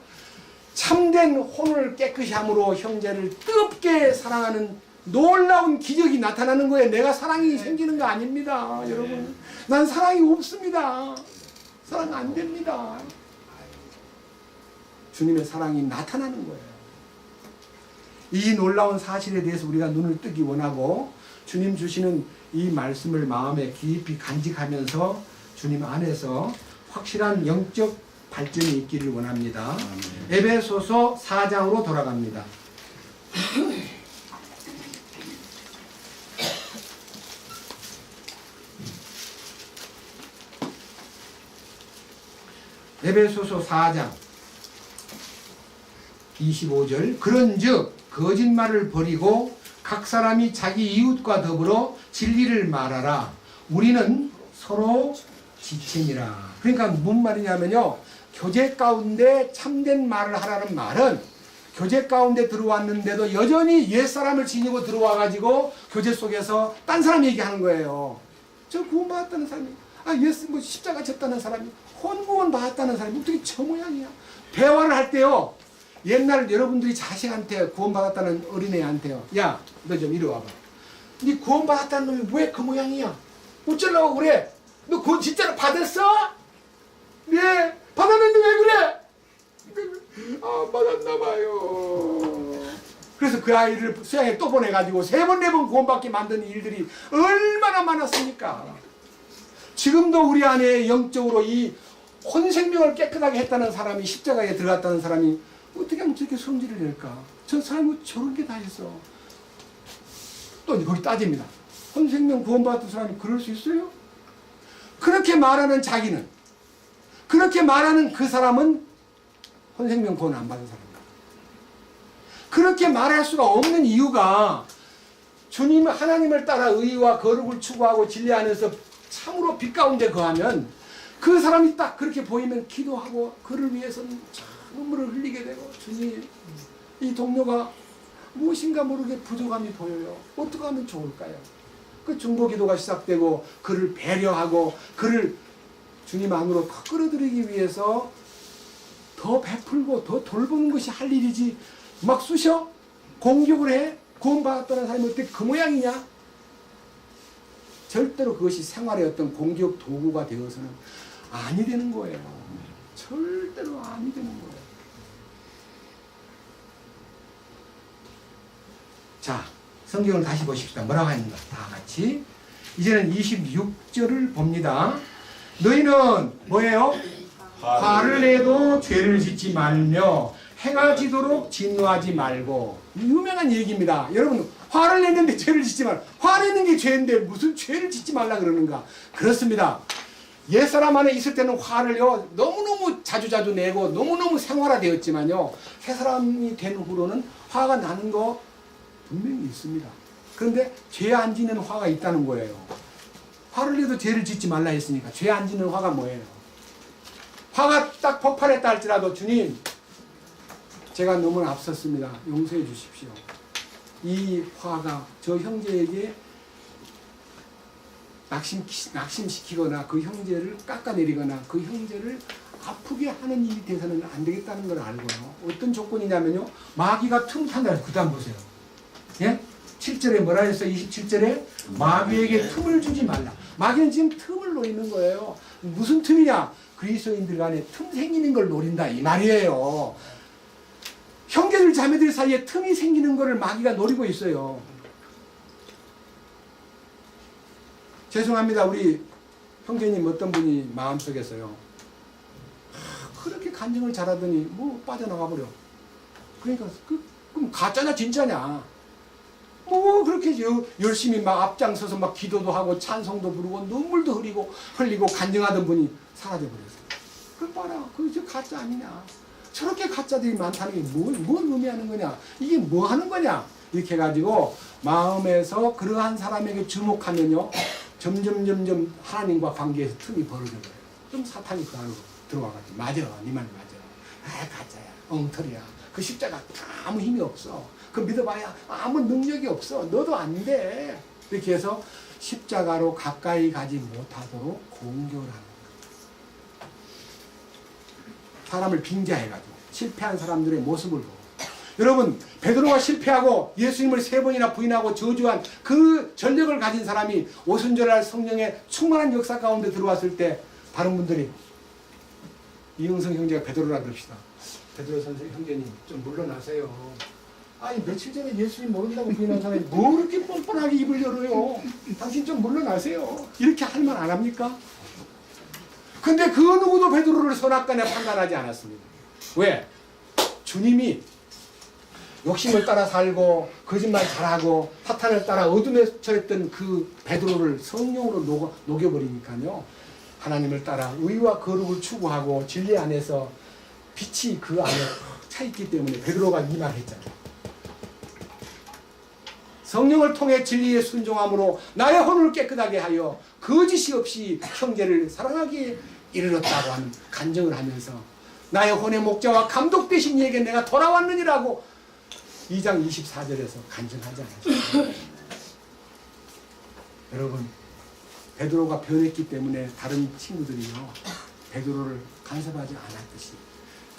참된 혼을 깨끗이 함으로 형제를 뜨겁게 사랑하는 놀라운 기적이 나타나는 거예요. 내가 사랑이 생기는 거 아닙니다. 여러분 난 사랑이 없습니다. 사랑 안 됩니다. 주님의 사랑이 나타나는 거예요. 이 놀라운 사실에 대해서 우리가 눈을 뜨기 원하고 주님 주시는 이 말씀을 마음에 깊이 간직하면서 주님 안에서 확실한 영적 발전이 있기를 원합니다. 에베소서 4장으로 돌아갑니다. 에베소서 4장 25절 그런즉 거짓말을 버리고 각 사람이 자기 이웃과 더불어 진리를 말하라. 우리는 서로 지체니라. 그러니까 무슨 말이냐면요. 교제 가운데 참된 말을 하라는 말은 교제 가운데 들어왔는데도 여전히 옛사람을 지니고 들어와가지고 교제 속에서 딴 사람 얘기하는 거예요. 저 구원받았다는 사람이 예수 십자가 졌다는 사람이 혼구원 받았다는 사람이 어떻게 저 모양이야? 대화를 할 때요. 옛날 여러분들이 자식한테 구원받았다는 어린애한테요. 야, 너 좀 이리 와봐. 네 구원받았다는 놈이 왜 그 모양이야? 어쩌려고 그래? 너 구원 진짜로 받았어? 네, 받았는데 왜 그래? 안 받았나 봐요. 그래서 그 아이를 수양에 또 보내가지고 3번 4번 구원받게 만든 일들이 얼마나 많았습니까? 지금도 우리 안에 영적으로 이 혼생명을 깨끗하게 했다는 사람이, 십자가에 들어갔다는 사람이 어떻게 하면 저렇게 성질을 낼까? 저 사람이 저런 게 다 있어. 또 거기 따집니다. 혼생명 구원받았던 사람이 그럴 수 있어요? 그렇게 말하는 자기는, 그렇게 말하는 그 사람은 혼생명 구원 안 받은 사람이에요. 그렇게 말할 수가 없는 이유가 주님 하나님을 따라 의와 거룩을 추구하고 진리 안에서 참으로 빛 가운데 거하면 그 사람이 딱 그렇게 보이면 기도하고 그를 위해서는 참 눈물을 흘리게 되고, 주님, 이 동료가 무엇인가 모르게 부족함이 보여요. 어떻게 하면 좋을까요? 그 중보기도가 시작되고 그를 배려하고 그를 주님 안으로 더 끌어들이기 위해서 더 베풀고 더 돌보는 것이 할 일이지, 막 쑤셔 공격을 해 구원받았다는 사람이 어떻게 그 모양이냐? 절대로 그것이 생활의 어떤 공격 도구가 되어서는 아니 되는 거예요. 절대로 아니 되는 거예요. 자, 성경을 다시 보십시다. 뭐라고 하는가? 다 같이. 이제는 26절을 봅니다. 너희는 뭐예요? 화를 내도 죄를 짓지 말며 해가 지도록 진노하지 말고. 유명한 얘기입니다. 여러분, 화를 내는데 죄를 짓지 말고. 화내는 게 죄인데 무슨 죄를 짓지 말라 그러는가? 그렇습니다. 옛사람 안에 있을 때는 화를요 너무너무 자주자주 내고 너무너무 생활화되었지만요, 새사람이 된 후로는 화가 나는 거 분명히 있습니다. 그런데 죄 안 짓는 화가 있다는 거예요. 화를 내도 죄를 짓지 말라 했으니까 죄 안 짓는 화가 뭐예요? 화가 딱 폭발했다 할지라도 주님, 제가 너무 앞섰습니다. 용서해 주십시오. 이 화가 저 형제에게 낙심시키거나 그 형제를 깎아내리거나 그 형제를 아프게 하는 일이 돼서는 안 되겠다는 걸 알고요. 어떤 조건이냐면요, 마귀가 틈 탄다. 그 다음 보세요. 예? 7절에 뭐라 했어요? 27절에 마귀에게 틈을 주지 말라. 마귀는 지금 틈을 노리는 거예요. 무슨 틈이냐? 그리스도인들 간에 틈 생기는 걸 노린다 이 말이에요. 형제들 자매들 사이에 틈이 생기는 것을 마귀가 노리고 있어요. 죄송합니다. 우리 형제님 어떤 분이 마음속에서요, 그렇게 간증을 잘하더니 뭐 빠져나가 버려. 그러니까 그럼 가짜냐 진짜냐? 뭐 그렇게 열심히 막 앞장서서 막 기도도 하고 찬송도 부르고 눈물도 흘리고 간증하던 분이 사라져 버렸어요. 그걸 봐라, 그저 가짜 아니냐? 저렇게 가짜들이 많다는 게 뭘 의미하는 거냐? 이게 뭐 하는 거냐? 이렇게 해가지고 마음에서 그러한 사람에게 주목하면요, 점점 하나님과 관계에서 틈이 벌어져 버려요. 그럼 사탄이 그 안으로 들어와가지고 맞아, 네 말이 맞아. 아, 가짜야, 엉터리야. 그 십자가 아무 힘이 없어. 그 믿어봐야 아무 능력이 없어. 너도 안 돼. 이렇게 해서 십자가로 가까이 가지 못하도록 공격을 하는 거예요. 사람을 빙자해가지고 실패한 사람들의 모습을 보고. 여러분, 베드로가 실패하고 예수님을 3번이나 부인하고 저주한 그 전력을 가진 사람이 오순절날 성령의 충만한 역사 가운데 들어왔을 때 다른 분들이, 이영성 형제가 베드로라 그럽시다. 베드로 선생 형제님 좀 물러나세요. 아니 며칠 전에 예수님 모른다고 부인한 사람이 뭐 그렇게 뻔뻔하게 입을 열어요. 당신 좀 물러나세요. 이렇게 할 말 안 합니까? 근데 그 누구도 베드로를 선악간에 판단하지 않았습니다. 왜? 주님이 욕심을 따라 살고 거짓말 잘하고 사탄을 따라 어둠에 처했던 그 베드로를 성령으로 녹여버리니까요, 하나님을 따라 의와 거룩을 추구하고 진리 안에서 빛이 그 안에 차 있기 때문에 베드로가 이 말 했잖아요. 성령을 통해 진리에 순종함으로 나의 혼을 깨끗하게 하여 거짓이 없이 형제를 사랑하기에 이르렀다고 하는 간증을 하면서 나의 혼의 목자와 감독 되신 이에게 내가 돌아왔느니라고 2장 24절에서 간증하지 않았습니까? 여러분, 베드로가 변했기 때문에 다른 친구들이요, 베드로를 간섭하지 않았듯이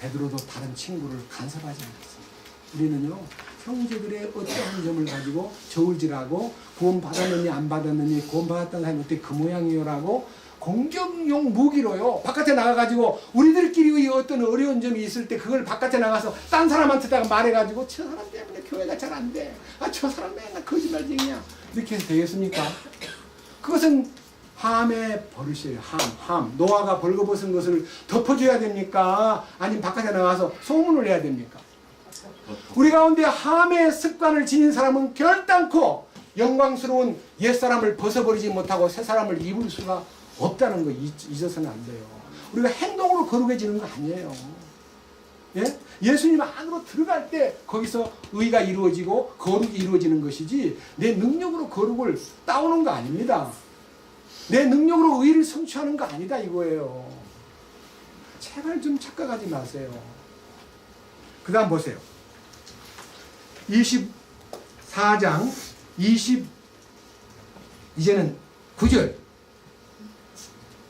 베드로도 다른 친구를 간섭하지 않았습니다. 우리는요, 형제들의 어떠한 점을 가지고 저울질하고 구원 받았느니 안 받았느니 구원 받았다는 사람이 어떻게 그 모양이요라고 공격용 무기로요 바깥에 나가가지고 우리들끼리 어떤 어려운 점이 있을 때 그걸 바깥에 나가서 딴 사람한테다가 말해가지고 저 사람 때문에 교회가 잘 안 돼. 저 사람 맨날 거짓말쟁이야. 이렇게 해서 되겠습니까? 그것은 함의 버릇이에요. 함. 노아가 벌거벗은 것을 덮어줘야 됩니까? 아니면 바깥에 나가서 소문을 내야 됩니까? 우리 가운데 함의 습관을 지닌 사람은 결단코 영광스러운 옛사람을 벗어버리지 못하고 새사람을 입을 수가 없다는 거 잊어서는 안 돼요. 우리가 행동으로 거룩해지는 거 아니에요. 예? 예수님 안으로 들어갈 때 거기서 의가 이루어지고 거룩이 이루어지는 것이지 내 능력으로 거룩을 따오는 거 아닙니다. 내 능력으로 의를 성취하는 거 아니다 이거예요. 제발 좀 착각하지 마세요. 그 다음 보세요. 24장 이제는 9절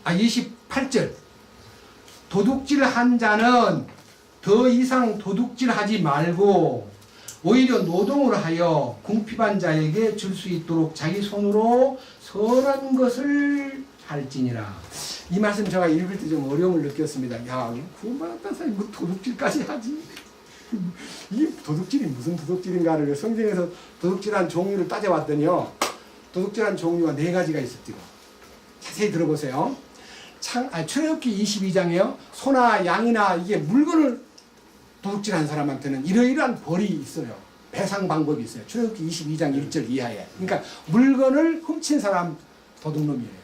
28절 도둑질한 자는 더 이상 도둑질하지 말고 오히려 노동을 하여 궁핍한 자에게 줄 수 있도록 자기 손으로 선한 것을 할지니라. 이 말씀 제가 읽을 때 좀 어려움을 느꼈습니다. 야, 구원받았다는 사람이 뭐 도둑질까지 하지? 이 도둑질이 무슨 도둑질인가를 성경에서 도둑질한 종류를 따져봤더니요, 도둑질한 종류가 4가지가 있었지요. 자세히 들어보세요. 출애굽기 22장에요. 소나 양이나 이게 물건을 도둑질한 사람한테는 이러이러한 벌이 있어요. 배상 방법이 있어요. 출애굽기 22장 1절 이하에. 그러니까 물건을 훔친 사람 도둑놈이에요.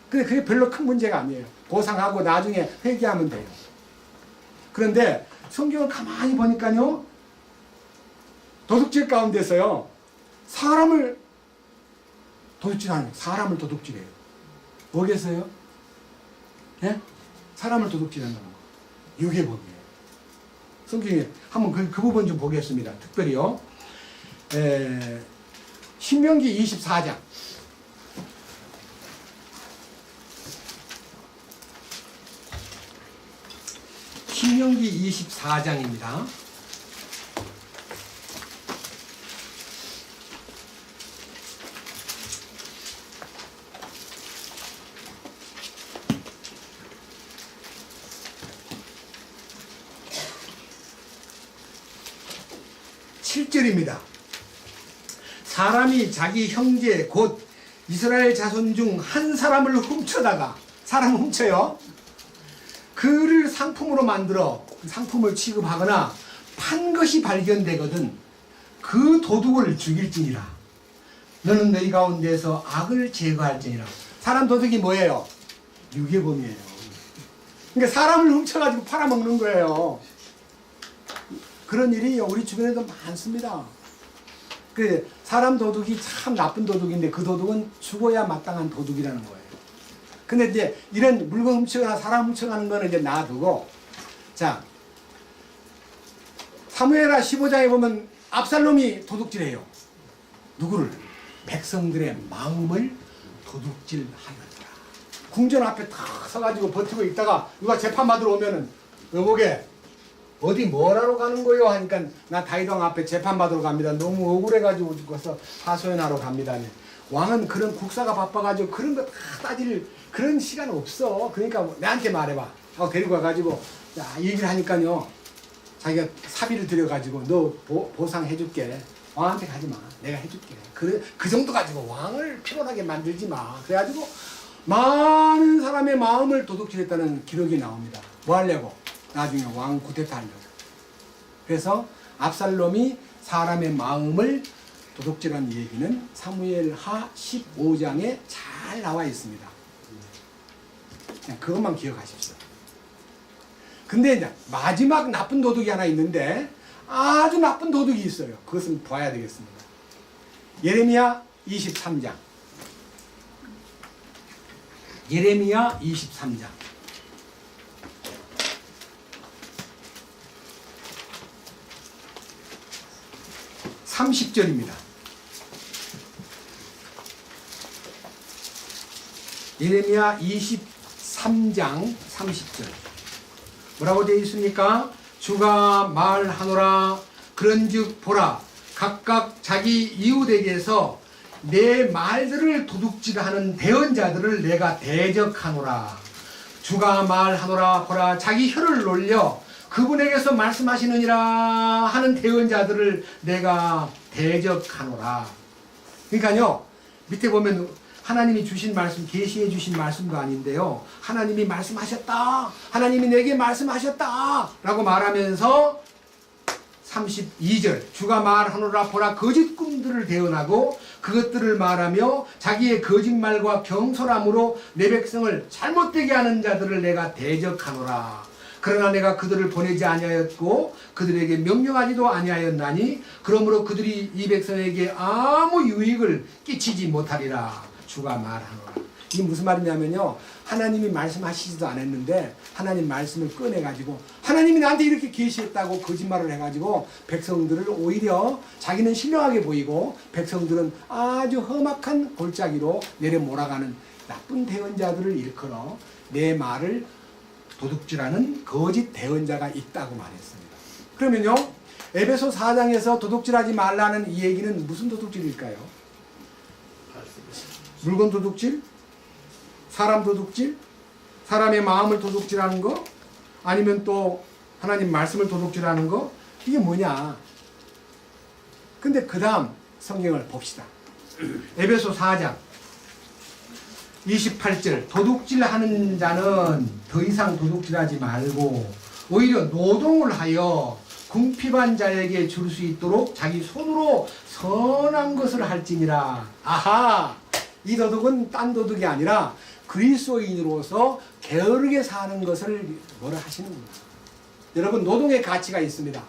근데 그게 별로 큰 문제가 아니에요. 보상하고 나중에 회개하면 돼요. 그런데 성경을 가만히 보니까요, 도둑질 가운데서요, 사람을 도둑질하는, 사람을 도둑질해요. 뭐겠어요? 예? 사람을 도둑질한다는 거. 유괴범이에요. 성경에 한번 그 부분 좀 보겠습니다. 특별히요. 신명기 24장. 신명기 24장입니다. (7절입니다) 사람이 자기 형제 곧 이스라엘 자손 중 한 사람을 훔쳐다가, 사람을 훔쳐요, 그를 상품으로 만들어 상품을 취급하거나 판 것이 발견되거든 그 도둑을 죽일지니라. 너는 너희 가운데서 악을 제거할지니라. 사람 도둑이 뭐예요? 유괴범이에요. 그러니까 사람을 훔쳐가지고 팔아먹는 거예요. 그런 일이 우리 주변에도 많습니다. 그 사람 도둑이 참 나쁜 도둑인데 그 도둑은 죽어야 마땅한 도둑이라는 거예요. 근데 이제 이런 물건 훔치거나 사람 훔쳐가는 거는 이제 놔두고, 자, 사무엘하 15장에 보면 압살롬이 도둑질해요. 누구를? 백성들의 마음을 도둑질하였더라. 궁전 앞에 탁 서가지고 버티고 있다가 누가 재판받으러 오면은 여보게 어디 뭘 하러 가는 거요? 하니까 나 다윗왕 앞에 재판받으러 갑니다. 너무 억울해가지고 죽어서 하소연하러 갑니다. 왕은 그런 국사가 바빠가지고 그런 거 다 따질 그런 시간 없어. 그러니까 내한테 말해봐 하고 데리고 와가지고 야, 얘기를 하니까요, 자기가 사비를 들여가지고 너 보상해줄게. 왕한테 가지마. 내가 해줄게. 그 정도 가지고 왕을 피곤하게 만들지 마. 그래가지고 많은 사람의 마음을 도둑질했다는 기록이 나옵니다. 뭐 하려고? 나중에 왕 쿠데타 하려고. 그래서 압살롬이 사람의 마음을 도둑질한 얘기는 사무엘하 15장에 잘 나와 있습니다. 그냥 그것만 기억하십시오. 근데 이제 마지막 나쁜 도둑이 하나 있는데 아주 나쁜 도둑이 있어요. 그것은 봐야 되겠습니다. 예레미야 23장. 예레미야 23장. 30절입니다. 예레미야 23장 3장 30절 뭐라고 되어 있습니까? 주가 말하노라 그런즉 보라 각각 자기 이웃에게서 내 말들을 도둑질하는 대언자들을 내가 대적하노라. 주가 말하노라 보라 자기 혀를 놀려 그분에게서 말씀하시느니라 하는 대언자들을 내가 대적하노라. 그러니까요 밑에 보면 하나님이 주신 말씀 계시해 주신 말씀도 아닌데요 하나님이 말씀하셨다 하나님이 내게 말씀하셨다 라고 말하면서 32절 주가 말하노라 보라 거짓 꿈들을 대언하고 그것들을 말하며 자기의 거짓말과 경솔함으로 내 백성을 잘못되게 하는 자들을 내가 대적하노라. 그러나 내가 그들을 보내지 아니하였고 그들에게 명령하지도 아니하였나니 그러므로 그들이 이 백성에게 아무 유익을 끼치지 못하리라. 주가 말하노라. 이게 무슨 말이냐면요 하나님이 말씀하시지도 않았는데 하나님 말씀을 꺼내가지고 하나님이 나한테 이렇게 계시했다고 거짓말을 해가지고 백성들을 오히려 자기는 신령하게 보이고 백성들은 아주 험악한 골짜기로 내려 몰아가는 나쁜 대언자들을 일컬어 내 말을 도둑질하는 거짓 대언자가 있다고 말했습니다. 그러면요 에베소 4장에서 도둑질하지 말라는 이 얘기는 무슨 도둑질일까요? 물건 도둑질? 사람 도둑질? 사람의 마음을 도둑질하는 거? 아니면 또 하나님 말씀을 도둑질하는 거? 이게 뭐냐? 근데 그 다음 성경을 봅시다. 에베소 4장 28절 도둑질하는 자는 더 이상 도둑질하지 말고 오히려 노동을 하여 궁핍한 자에게 줄 수 있도록 자기 손으로 선한 것을 할지니라. 아하! 이 도둑은 딴 도둑이 아니라 그리스도인으로서 게으르게 사는 것을 뭐라 하시는구나. 여러분 노동의 가치가 있습니다.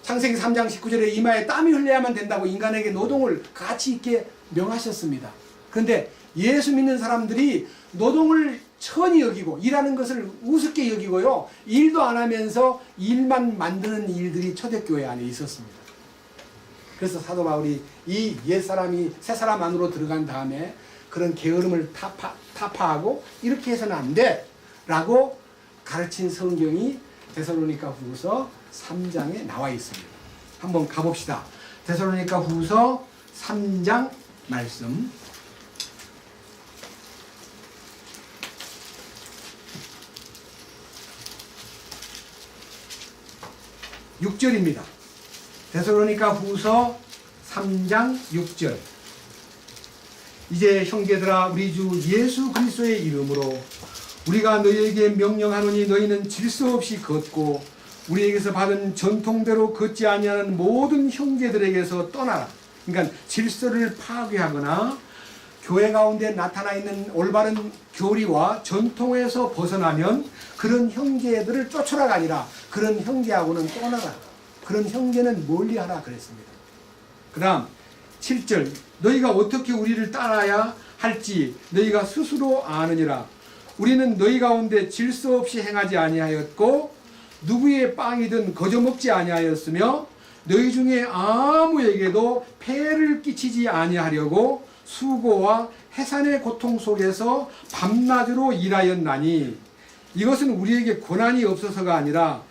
창세기 3장 19절에 이마에 땀이 흘려야만 된다고 인간에게 노동을 가치 있게 명하셨습니다. 그런데 예수 믿는 사람들이 노동을 천히 여기고 일하는 것을 우습게 여기고요. 일도 안 하면서 일만 만드는 일들이 초대교회 안에 있었습니다. 그래서 사도 바울이 이 옛사람이 새사람 안으로 들어간 다음에 그런 게으름을 타파하고 이렇게 해서는 안 돼 라고 가르친 성경이 데살로니가 후서 3장에 나와 있습니다. 한번 가봅시다. 데살로니가 후서 3장 말씀 6절입니다. 데살로니가 후서 3장 6절 이제 형제들아 우리 주 예수 그리스도의 이름으로 우리가 너희에게 명령하노니 너희는 질서 없이 걷고 우리에게서 받은 전통대로 걷지 아니하는 모든 형제들에게서 떠나라. 그러니까 질서를 파괴하거나 교회 가운데 나타나 있는 올바른 교리와 전통에서 벗어나면 그런 형제들을 쫓으라가 아니라 그런 형제하고는 떠나라. 그런 형제는 멀리하라 그랬습니다. 그 다음 7절 너희가 어떻게 우리를 따라야 할지 너희가 스스로 아느니라. 우리는 너희 가운데 질서 없이 행하지 아니하였고 누구의 빵이든 거저 먹지 아니하였으며 너희 중에 아무에게도 폐를 끼치지 아니하려고 수고와 해산의 고통 속에서 밤낮으로 일하였나니 이것은 우리에게 권한이 없어서가 아니라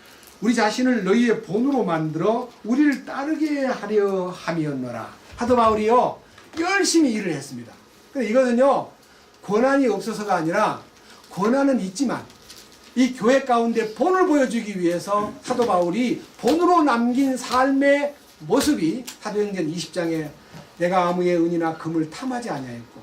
우리 자신을 너희의 본으로 만들어 우리를 따르게 하려 함이었노라. 사도 바울이요 열심히 일을 했습니다. 근데 이거는요 권한이 없어서가 아니라 권한은 있지만 이 교회 가운데 본을 보여주기 위해서 사도 바울이 본으로 남긴 삶의 모습이 사도행전 20장에 내가 아무의 은이나 금을 탐하지 아니하였고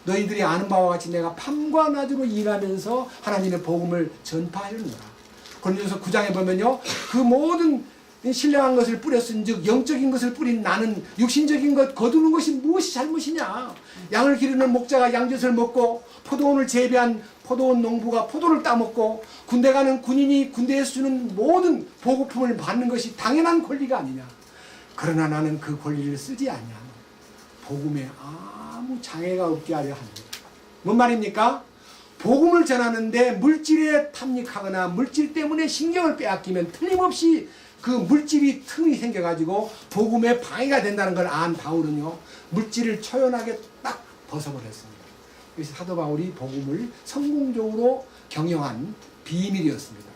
너희들이 아는 바와 같이 내가 밤과 낮으로 일하면서 하나님의 복음을 전파하였노라. 고린도서 9장에 보면요 그 모든 신령한 것을 뿌렸은즉 영적인 것을 뿌린 나는 육신적인 것 거두는 것이 무엇이 잘못이냐. 양을 기르는 목자가 양젖을 먹고 포도원을 재배한 포도원 농부가 포도를 따먹고 군대 가는 군인이 군대에서 주는 모든 보급품을 받는 것이 당연한 권리가 아니냐. 그러나 나는 그 권리를 쓰지 않냐. 복음에 아무 장애가 없게 하려 합니다. 뭔 말입니까? 복음을 전하는데 물질에 탐닉하거나 물질 때문에 신경을 빼앗기면 틀림없이 그 물질이 틈이 생겨가지고 복음에 방해가 된다는 걸 안 바울은요 물질을 초연하게 딱 벗어버렸습니다. 그래서 사도 바울이 복음을 성공적으로 경영한 비밀이었습니다.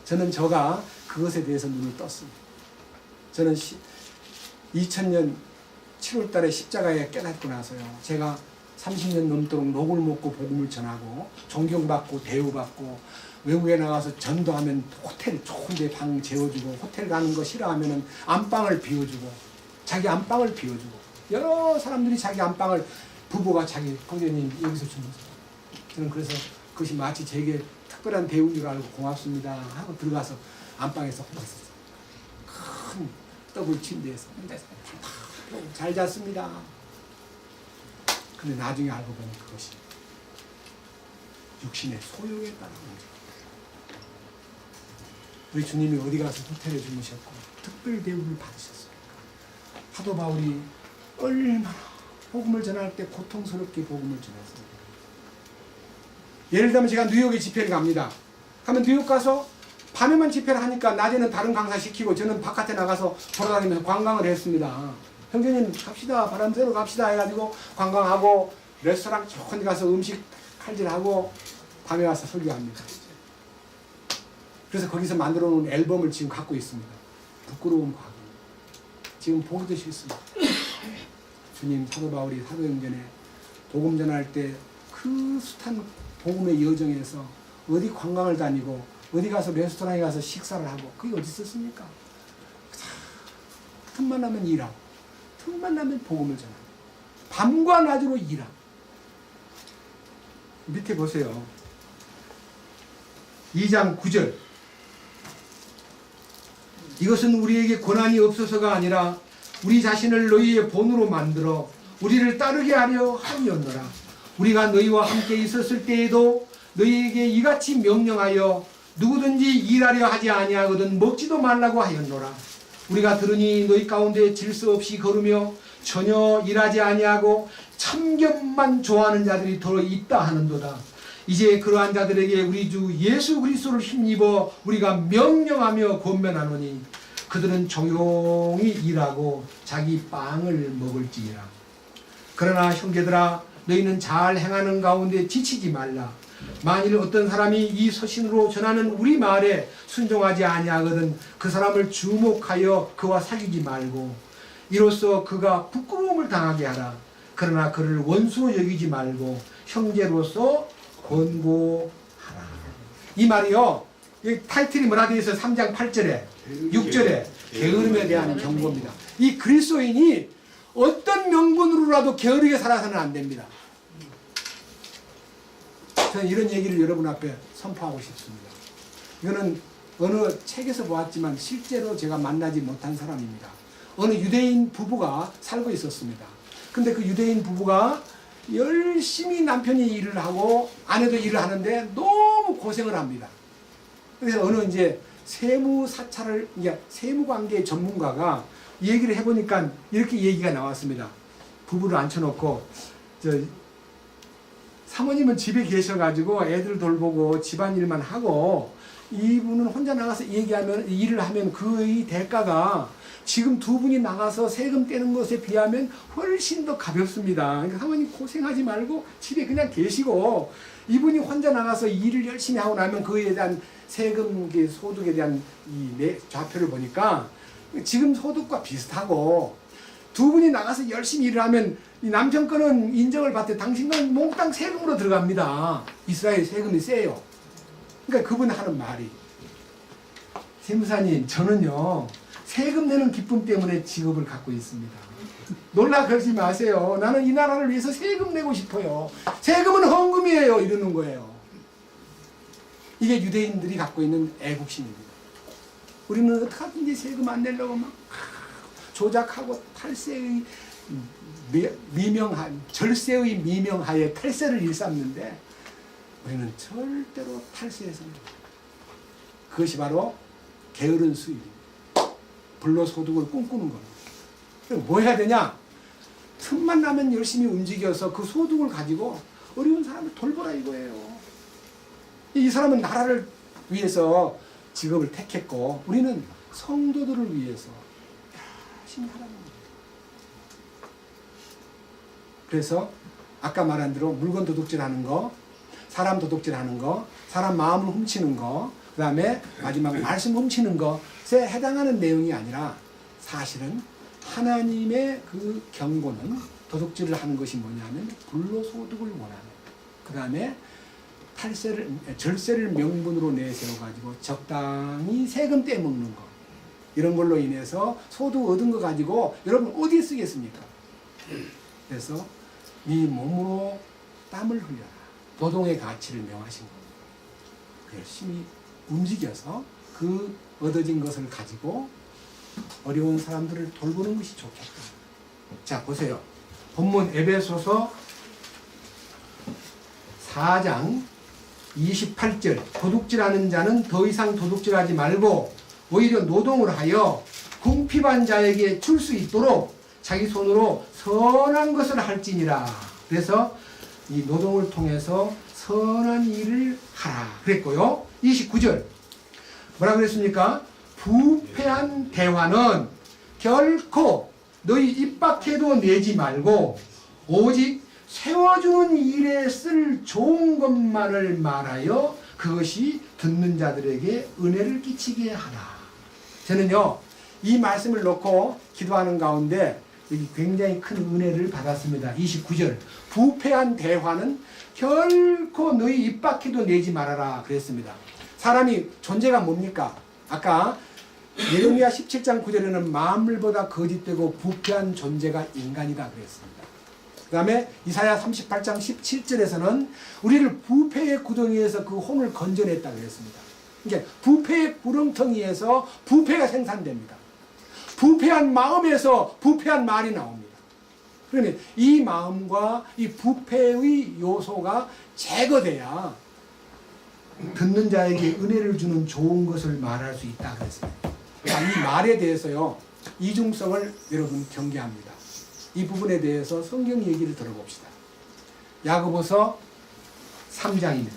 저는 저가 그것에 대해서 눈을 떴습니다. 저는 2000년 7월 달에 십자가에 깨닫고 나서요. 제가 30년 넘도록 녹을 먹고 복음을 전하고 존경받고 대우받고 외국에 나가서 전도하면 호텔 좋은데 방 재워주고 호텔 가는 거 싫어하면 안방을 비워주고 자기 안방을 비워주고 여러 사람들이 자기 안방을 부부가 자기 형제님 여기서 주무세요. 저는 그래서 그것이 마치 제게 특별한 대우인 줄 알고 고맙습니다 하고 들어가서 안방에서 혼자 있었어요. 큰 더블 침대에서 혼자 잘 잤습니다. 근데 나중에 알고 보니 그것이 육신의 소욕에 따른 문제. 우리 주님이 어디 가서 호텔에 주무셨고 특별 대우를 받으셨어요. 사도 바울이 얼마나 복음을 전할 때 고통스럽게 복음을 전했습니다. 예를 들면 제가 뉴욕에 집회를 갑니다. 가면 뉴욕 가서 밤에만 집회를 하니까 낮에는 다른 강사 시키고 저는 바깥에 나가서 돌아다니면서 관광을 했습니다. 형제님 갑시다 바람 쐬러 갑시다 해가지고 관광하고 레스토랑 좋은 데 가서 음식 칼질하고 밤에 와서 설교합니다. 그래서 거기서 만들어 놓은 앨범을 지금 갖고 있습니다. 부끄러운 과거. 지금 보기도 싫습니다. 주님 사도 바울이 사도행전에 복음 전할 때 그 숱한 복음의 여정에서 어디 관광을 다니고 어디 가서 레스토랑에 가서 식사를 하고 그게 어디 있었습니까? 틈만 나면 일하고 틈만 나면 복음을 전하고 밤과 낮으로 일하고. 밑에 보세요. 2장 9절. 이것은 우리에게 권한이 없어서가 아니라 우리 자신을 너희의 본으로 만들어 우리를 따르게 하려 함이었노라. 우리가 너희와 함께 있었을 때에도 너희에게 이같이 명령하여 누구든지 일하려 하지 아니하거든 먹지도 말라고 하였노라. 우리가 들으니 너희 가운데 질서 없이 걸으며 전혀 일하지 아니하고 참견만 좋아하는 자들이 더 있다 하는도다. 이제 그러한 자들에게 우리 주 예수 그리스도를 힘입어 우리가 명령하며 권면하노니 그들은 조용히 일하고 자기 빵을 먹을지니라. 그러나 형제들아 너희는 잘 행하는 가운데 지치지 말라. 만일 어떤 사람이 이 서신으로 전하는 우리 말에 순종하지 아니하거든 그 사람을 주목하여 그와 사귀지 말고 이로써 그가 부끄러움을 당하게 하라. 그러나 그를 원수로 여기지 말고 형제로서 권고하라. 이 말이요. 이 타이틀이 뭐라 되어 있어요? 3장 8절에 6절에 게으름에 대한 경고입니다. 이 그리스도인이 어떤 명분으로라도 게으르게 살아서는 안 됩니다. 저는 이런 얘기를 여러분 앞에 선포하고 싶습니다. 이거는 어느 책에서 보았지만 실제로 제가 만나지 못한 사람입니다. 어느 유대인 부부가 살고 있었습니다. 근데 그 유대인 부부가 열심히 남편이 일을 하고 아내도 일을 하는데 너무 고생을 합니다. 그래서 어느 이제 세무사찰을, 이제 세무관계 전문가가 얘기를 해보니까 이렇게 얘기가 나왔습니다. 부부를 앉혀놓고, 사모님은 집에 계셔가지고 애들 돌보고 집안일만 하고, 이분은 혼자 나가서 일을 하면 그의 대가가 지금 두 분이 나가서 세금 떼는 것에 비하면 훨씬 더 가볍습니다. 그러니까 사모님 고생하지 말고 집에 그냥 계시고, 이분이 혼자 나가서 일을 열심히 하고 나면 그에 대한 세금 소득에 대한 이 좌표를 보니까 지금 소득과 비슷하고, 두 분이 나가서 열심히 일을 하면 이 남편 거는 인정을 받되 당신 건 몽땅 세금으로 들어갑니다. 이스라엘 세금이 세요. 그러니까 그분이 하는 말이, 세무사님 저는요 세금 내는 기쁨 때문에 직업을 갖고 있습니다. 놀라 그러지 마세요. 나는 이 나라를 위해서 세금 내고 싶어요. 세금은 헌금이에요. 이러는 거예요. 이게 유대인들이 갖고 있는 애국심입니다. 우리는 어떻게 하든지 세금 안 내려고 막 조작하고 탈세의 절세의 미명하에 탈세를 일삼는데 우리는 절대로 탈세해서는 그것이 바로 게으른 수입입니다. 불로소득을 꿈꾸는 겁니다. 그럼 뭐 해야 되냐? 틈만 나면 열심히 움직여서 그 소득을 가지고 어려운 사람을 돌보라 이거예요. 이 사람은 나라를 위해서 직업을 택했고 우리는 성도들을 위해서 열심히 하라는 거예요. 그래서 아까 말한 대로 물건 도둑질하는 거, 사람 도둑질하는 거, 사람 마음을 훔치는 거, 그 다음에 마지막 말씀 훔치는 것에 해당하는 내용이 아니라 사실은 하나님의 그 경고는 도둑질을 하는 것이 뭐냐면 불로소득을 원하는, 그 다음에 절세를 명분으로 내세워가지고 적당히 세금 떼먹는 거, 이런 걸로 인해서 소득 얻은 거 가지고 여러분 어디에 쓰겠습니까? 그래서 네 몸으로 땀을 흘려라. 노동의 가치를 명하신 겁니다. 열심히 움직여서 그 얻어진 것을 가지고 어려운 사람들을 돌보는 것이 좋겠다. 자, 보세요. 본문 에베소서 4장 28절. 도둑질하는 자는 더 이상 도둑질하지 말고 오히려 노동을 하여 궁핍한 자에게 줄 수 있도록 자기 손으로 선한 것을 할지니라. 그래서 이 노동을 통해서 선한 일을 하라 그랬고요. 29절 뭐라 그랬습니까? 부패한 대화는 결코 너희 입 밖에도 내지 말고 오직 세워주는 일에 쓸 좋은 것만을 말하여 그것이 듣는 자들에게 은혜를 끼치게 하라. 저는요 이 말씀을 놓고 기도하는 가운데 여기 굉장히 큰 은혜를 받았습니다. 29절 부패한 대화는 결코 너희 입 밖에도 내지 말아라 그랬습니다. 사람이 존재가 뭡니까? 아까 예레미야 17장 9절에는 만물보다 거짓되고 부패한 존재가 인간이다 그랬습니다. 그 다음에 이사야 38장 17절에서는 우리를 부패의 구덩이에서 그 혼을 건져냈다 그랬습니다. 이게 부패의 구렁텅이에서 부패가 생산됩니다. 부패한 마음에서 부패한 말이 나옵니다. 그러면 이 마음과 이 부패의 요소가 제거돼야 듣는 자에게 은혜를 주는 좋은 것을 말할 수 있다 그랬습니다. 이 말에 대해서요 이중성을 여러분 경계합니다. 이 부분에 대해서 성경 얘기를 들어봅시다. 야고보서 3장입니다.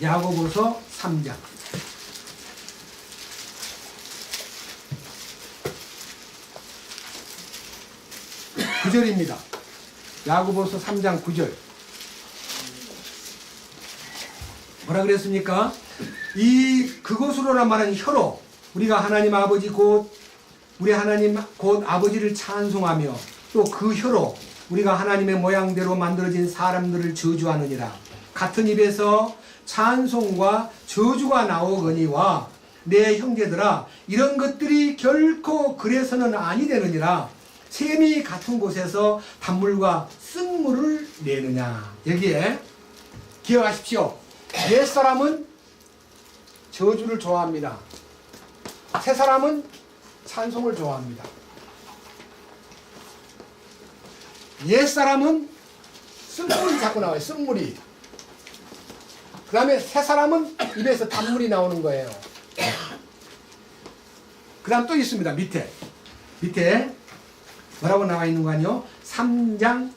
야고보서 3장 9절입니다. 야고보서 3장 9절 뭐라 그랬습니까? 그것으로란 말은 혀로 우리가 하나님 아버지 우리 하나님 곧 아버지를 찬송하며 또 그 혀로 우리가 하나님의 모양대로 만들어진 사람들을 저주하느니라. 같은 입에서 찬송과 저주가 나오거니와 내 형제들아 이런 것들이 결코 그래서는 아니 되느니라. 샘이 같은 곳에서 단물과 쓴물을 내느냐. 여기에 기억하십시오. 옛사람은 저주를 좋아합니다. 새사람은 찬송을 좋아합니다. 옛사람은 쓴물이 자꾸 나와요. 쓴물이. 그 다음에 새사람은 입에서 단물이 나오는 거예요. 그 다음 또 있습니다. 밑에 뭐라고 나와 있는 거 아니요? 3장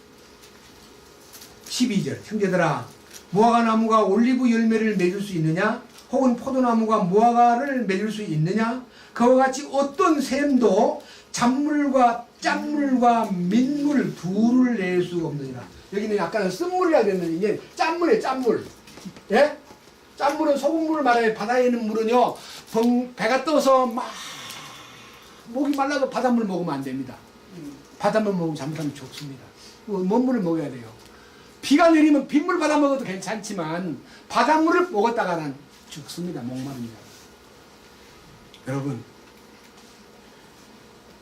12절. 형제들아 무화과 나무가 올리브 열매를 맺을 수 있느냐? 혹은 포도나무가 무화과를 맺을 수 있느냐? 그와 같이 어떤 샘도 잔물과 짠물과 민물 둘을 낼 수 없느니라. 여기는 약간 쓴물이라 그랬는데 이게 짠물이에요. 짠물. 예? 짠물은 소금물을 말해요. 바다에 있는 물은요 배가 떠서 막 목이 말라도 바닷물 먹으면 안 됩니다. 바닷물 먹으면 잘못하면 죽습니다. 뭔 물을 먹어야 돼요? 비가 내리면 빗물 받아 먹어도 괜찮지만 바닷물을 먹었다가는 죽습니다. 목마릅니다. 여러분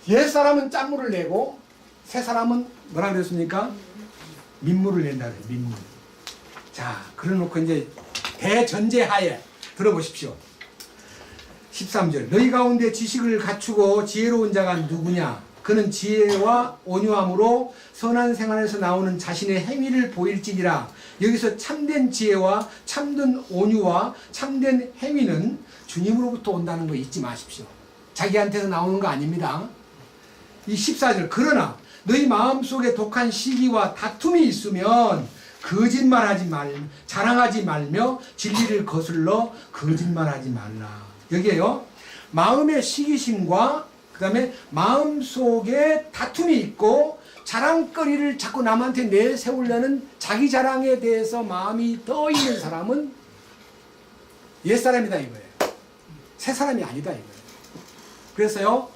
옛사람은 짠물을 내고 새사람은 뭐라 그랬습니까? 민물을 낸다 그래요. 민물. 자, 그래놓고 이제 대전제하에 들어보십시오. 13절 너희 가운데 지식을 갖추고 지혜로운 자가 누구냐? 그는 지혜와 온유함으로 선한 생활에서 나오는 자신의 행위를 보일지니라. 여기서 참된 지혜와 참된 온유와 참된 행위는 주님으로부터 온다는 거 잊지 마십시오. 자기한테서 나오는 거 아닙니다. 이 14절 그러나 너희 마음속에 독한 시기와 다툼이 있으면 거짓말하지 자랑하지 말며 진리를 거슬러 거짓말하지 말라. 여기에요 마음의 시기심과 그 다음에 마음속에 다툼이 있고 자랑거리를 자꾸 남한테 내세우려는 자기 자랑에 대해서 마음이 더 있는 사람은 옛사람이다 이거예요. 새 사람이 아니다 이거예요. 그래서요,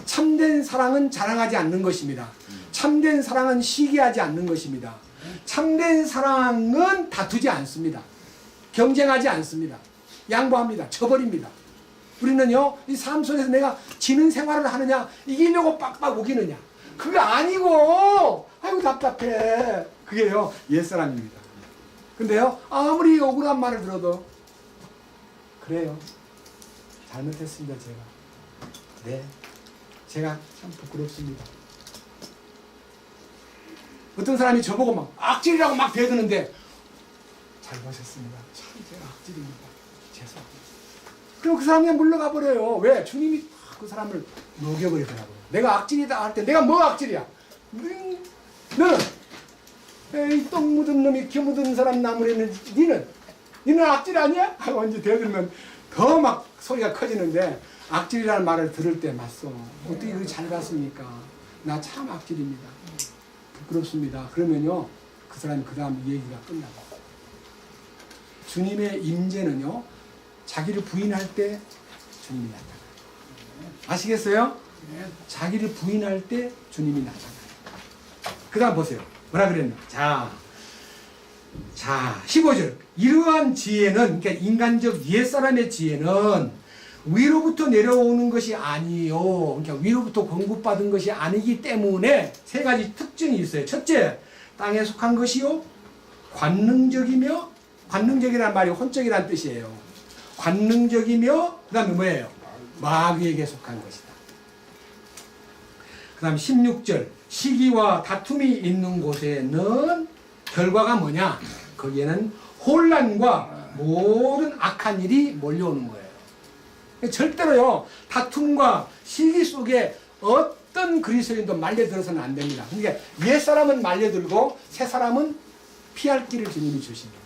참된 사랑은 자랑하지 않는 것입니다. 참된 사랑은 시기하지 않는 것입니다. 참된 사랑은 다투지 않습니다. 경쟁하지 않습니다. 양보합니다. 쳐버립니다. 우리는요, 이 삶 속에서 내가 지는 생활을 하느냐, 이기려고 빡빡 우기느냐, 그게 아니고, 아이고 답답해. 그게요, 옛사람입니다. 근데요, 아무리 억울한 말을 들어도, 그래요, 잘못했습니다, 제가. 네, 제가 참 부끄럽습니다. 어떤 사람이 저보고 막 악질이라고 막 대드는데, 잘못했습니다. 참 제가 악질입니다. 죄송합니다. 그럼 그 사람이 물러가 버려요. 왜? 주님이 그 사람을 녹여버리더라고요. 내가 악질이다 할 때 내가 뭐 악질이야? 너는 에이 똥 묻은 놈이 기 묻은 사람 나무래는 니는 악질 아니야? 하고 이제 대들면 더 막 소리가 커지는데, 악질이라는 말을 들을 때 맞소. 어떻게 그렇게 잘 갔습니까? 나 참 악질입니다. 부끄럽습니다. 그러면요, 그 사람이 그 다음 얘기가 끝나고, 주님의 임재는요, 자기를 부인할 때 주님이 나타나요. 아시겠어요? 자기를 부인할 때 주님이 나타나요. 그 다음 보세요. 뭐라 그랬나? 자, 15절. 이러한 지혜는, 그러니까 인간적 옛사람의 지혜는 위로부터 내려오는 것이 아니요. 그러니까 위로부터 공급받은 것이 아니기 때문에 세 가지 특징이 있어요. 첫째, 땅에 속한 것이요. 관능적이며, 관능적이라는 말이 혼적이라는 뜻이에요. 관능적이며, 그 다음에 뭐예요? 마귀에게 속한 것이다. 그 다음 16절. 시기와 다툼이 있는 곳에는 결과가 뭐냐? 거기에는 혼란과 모든 악한 일이 몰려오는 거예요. 절대로요, 다툼과 시기 속에 어떤 그리스도인도 말려들어서는 안 됩니다. 그러니까 옛사람은 말려들고 새 사람은 피할 길을 주님이 주십니다.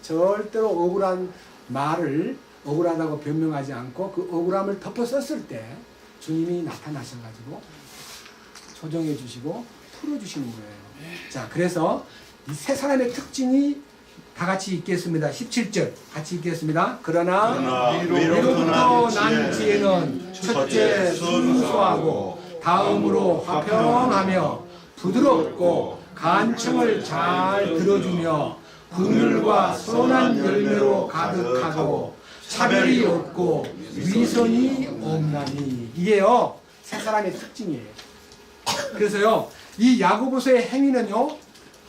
절대로 억울한 말을 억울하다고 변명하지 않고 그 억울함을 덮어 썼을 때 주님이 나타나셔가지고 조정해 주시고 풀어주시는 거예요. 자, 그래서 이 세 사람의 특징이 다 같이 읽겠습니다. 17절 같이 읽겠습니다. 그러나 위로부터 난 지혜는 첫째 순수하고 다음으로 화평하며 부드럽고 간청을 잘 들어주며 긍휼과 선한 열매로 가득하고 차별이 없고 위선이 없나니. 이게요, 세 사람의 특징이에요. 그래서요, 이 야고보서의 행위는요,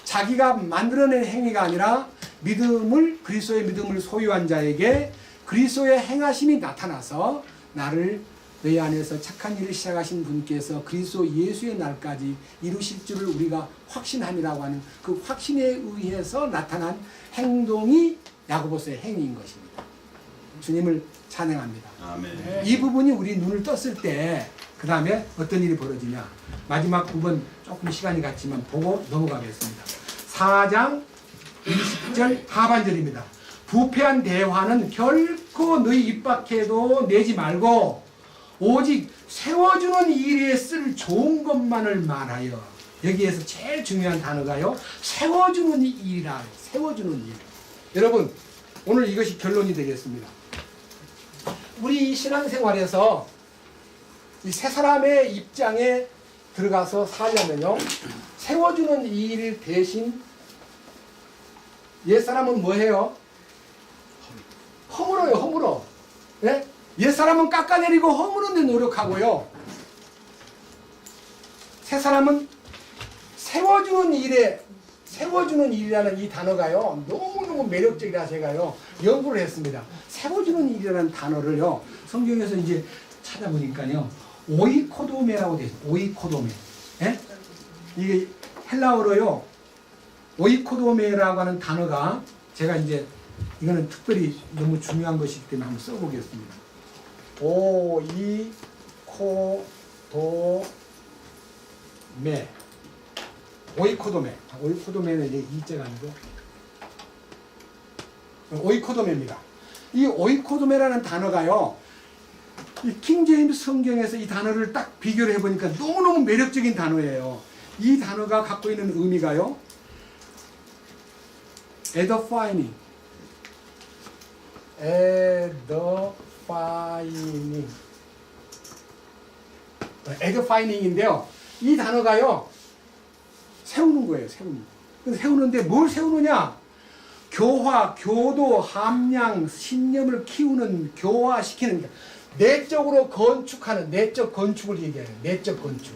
자기가 만들어낸 행위가 아니라 믿음을, 그리스도의 믿음을 소유한 자에게 그리스도의 행하심이 나타나서 나를 내 안에서 착한 일을 시작하신 분께서 그리스도 예수의 날까지 이루실 줄을 우리가 확신함이라고 하는 그 확신에 의해서 나타난 행동이 야고보서의 행위인 것입니다. 주님을 찬양합니다. 아멘. 이 부분이 우리 눈을 떴을 때 그 다음에 어떤 일이 벌어지냐, 마지막 부분 조금 시간이 갔지만 보고 넘어가겠습니다. 4장 20절 하반절입니다. 부패한 대화는 결코 너희 입 밖에도 내지 말고 오직 세워주는 일에 쓸 좋은 것만을 말하여. 여기에서 제일 중요한 단어가요, 세워주는 일이라. 세워주는 일. 여러분, 오늘 이것이 결론이 되겠습니다. 우리 신앙생활에서 이 세 사람의 입장에 들어가서 살려면요, 세워주는 일 대신 옛사람은 뭐 해요? 허물어요, 허물어. 예? 옛사람은 깎아내리고 허무는 데 노력하고요, 새 사람은 세워주는 일에, 세워주는 일이라는 이 단어가요, 너무너무 매력적이라 제가요, 연구를 했습니다. 세워주는 일이라는 단어를요, 성경에서 이제 찾아보니까요, 오이코도메라고 되어 있어요. 오이코도메. 예? 이게 헬라어로요, 오이코도메라고 하는 단어가, 제가 이제 이거는 특별히 너무 중요한 것이기 때문에 한번 써보겠습니다. 오이코도메. 오이코도메. 오이코도메는 이제 이자가 아니고 오이코도메입니다. 이 오이코도메라는 단어가요, 이 킹제임스 성경에서 이 단어를 딱 비교를 해보니까 너무너무 매력적인 단어예요. 이 단어가 갖고 있는 의미가요, edifying, edifying인데요. 이 단어가요, 세우는 거예요. 세우는데 뭘 세우느냐? 교화, 교도, 함량, 신념을 키우는, 교화시키는, 내적으로 건축하는, 내적 건축을 얘기해요. 내적 건축.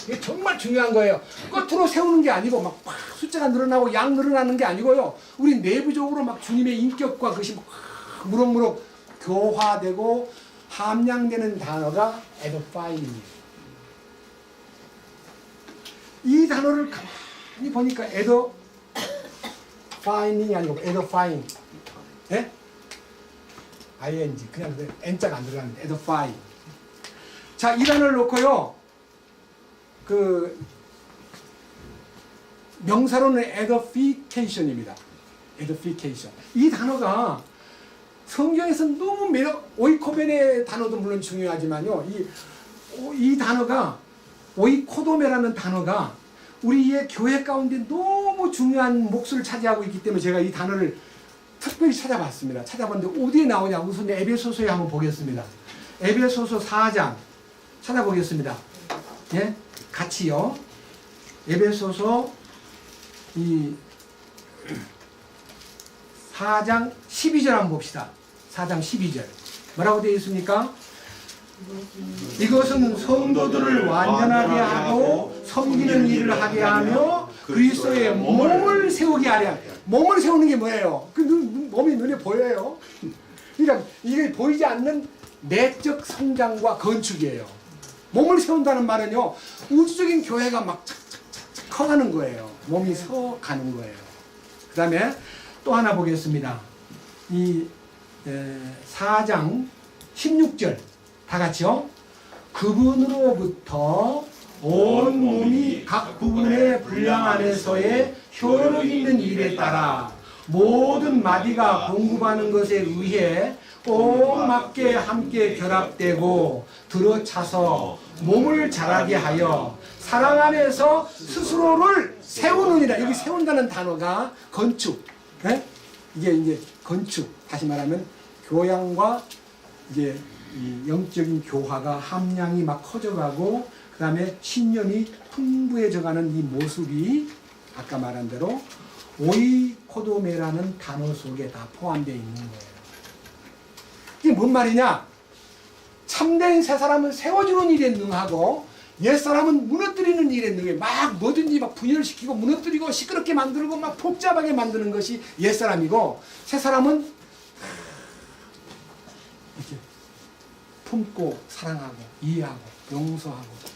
이게 정말 중요한 거예요. 겉으로 세우는 게 아니고 막 숫자가 늘어나고 양 늘어나는 게 아니고요. 우리 내부적으로 막 주님의 인격과 그것이 막 무럭무럭 교화되고 함량되는 단어가 edifying입니다. 이 단어를 가만히 보니까 edifying이 아니고 edifying, 예? ing, 그냥 n자가 안 들어가는데 edifying. 자, 이 단어를 놓고요, 그 명사로는 edification입니다. edification. 이 단어가 성경에서 너무 오이코벤의 단어도 물론 중요하지만요, 이 단어가, 오이코도메라는 단어가 우리의 교회 가운데 너무 중요한 몫을 차지하고 있기 때문에 제가 이 단어를 특별히 찾아봤습니다. 찾아봤는데 어디에 나오냐? 우선 에베소서에 한번 보겠습니다. 에베소서 4장 찾아보겠습니다. 예? 같이요. 에베소서 이 4장 12절 한번 봅시다. 4장 12절. 뭐라고 되어 있습니까? 이것은 성도들을 완전하게 하고 섬기는 일을 하게 하며 그리스도의 몸을 세우게 하려. 몸을 세우는 게 뭐예요? 그 몸이 눈에 보여요. 그러니까 이게 보이지 않는 내적 성장과 건축이에요. 몸을 세운다는 말은요, 우주적인 교회가 막 착착착착 커가는 거예요. 몸이 서가는 거예요. 그 다음에 또 하나 보겠습니다. 이 4장 16절 다 같이요. 그분으로부터 온 몸이 각 부분의 분량 안에서의 효력 있는 일에 따라 모든 마디가 공급하는 것에 의해 꼭 맞게 함께 결합되고 들어차서 몸을 자라게 하여 사랑 안에서 스스로를 세우느니라. 여기 세운다는 단어가 건축. 네? 이게 이제 건축. 다시 말하면 교양과 이제 이 영적인 교화가 함량이 막 커져가고 그 다음에 신념이 풍부해져가는 이 모습이 아까 말한 대로 오이코도메라는 단어 속에 다 포함되어 있는 거예요. 이게 뭔 말이냐? 참된 새 사람은 세워주는 일에 능하고 옛사람은 무너뜨리는 일에 능해. 막 뭐든지 막 분열시키고 무너뜨리고 시끄럽게 만들고 막 복잡하게 만드는 것이 옛사람이고 새 사람은 이렇게 품고 사랑하고 이해하고 용서하고.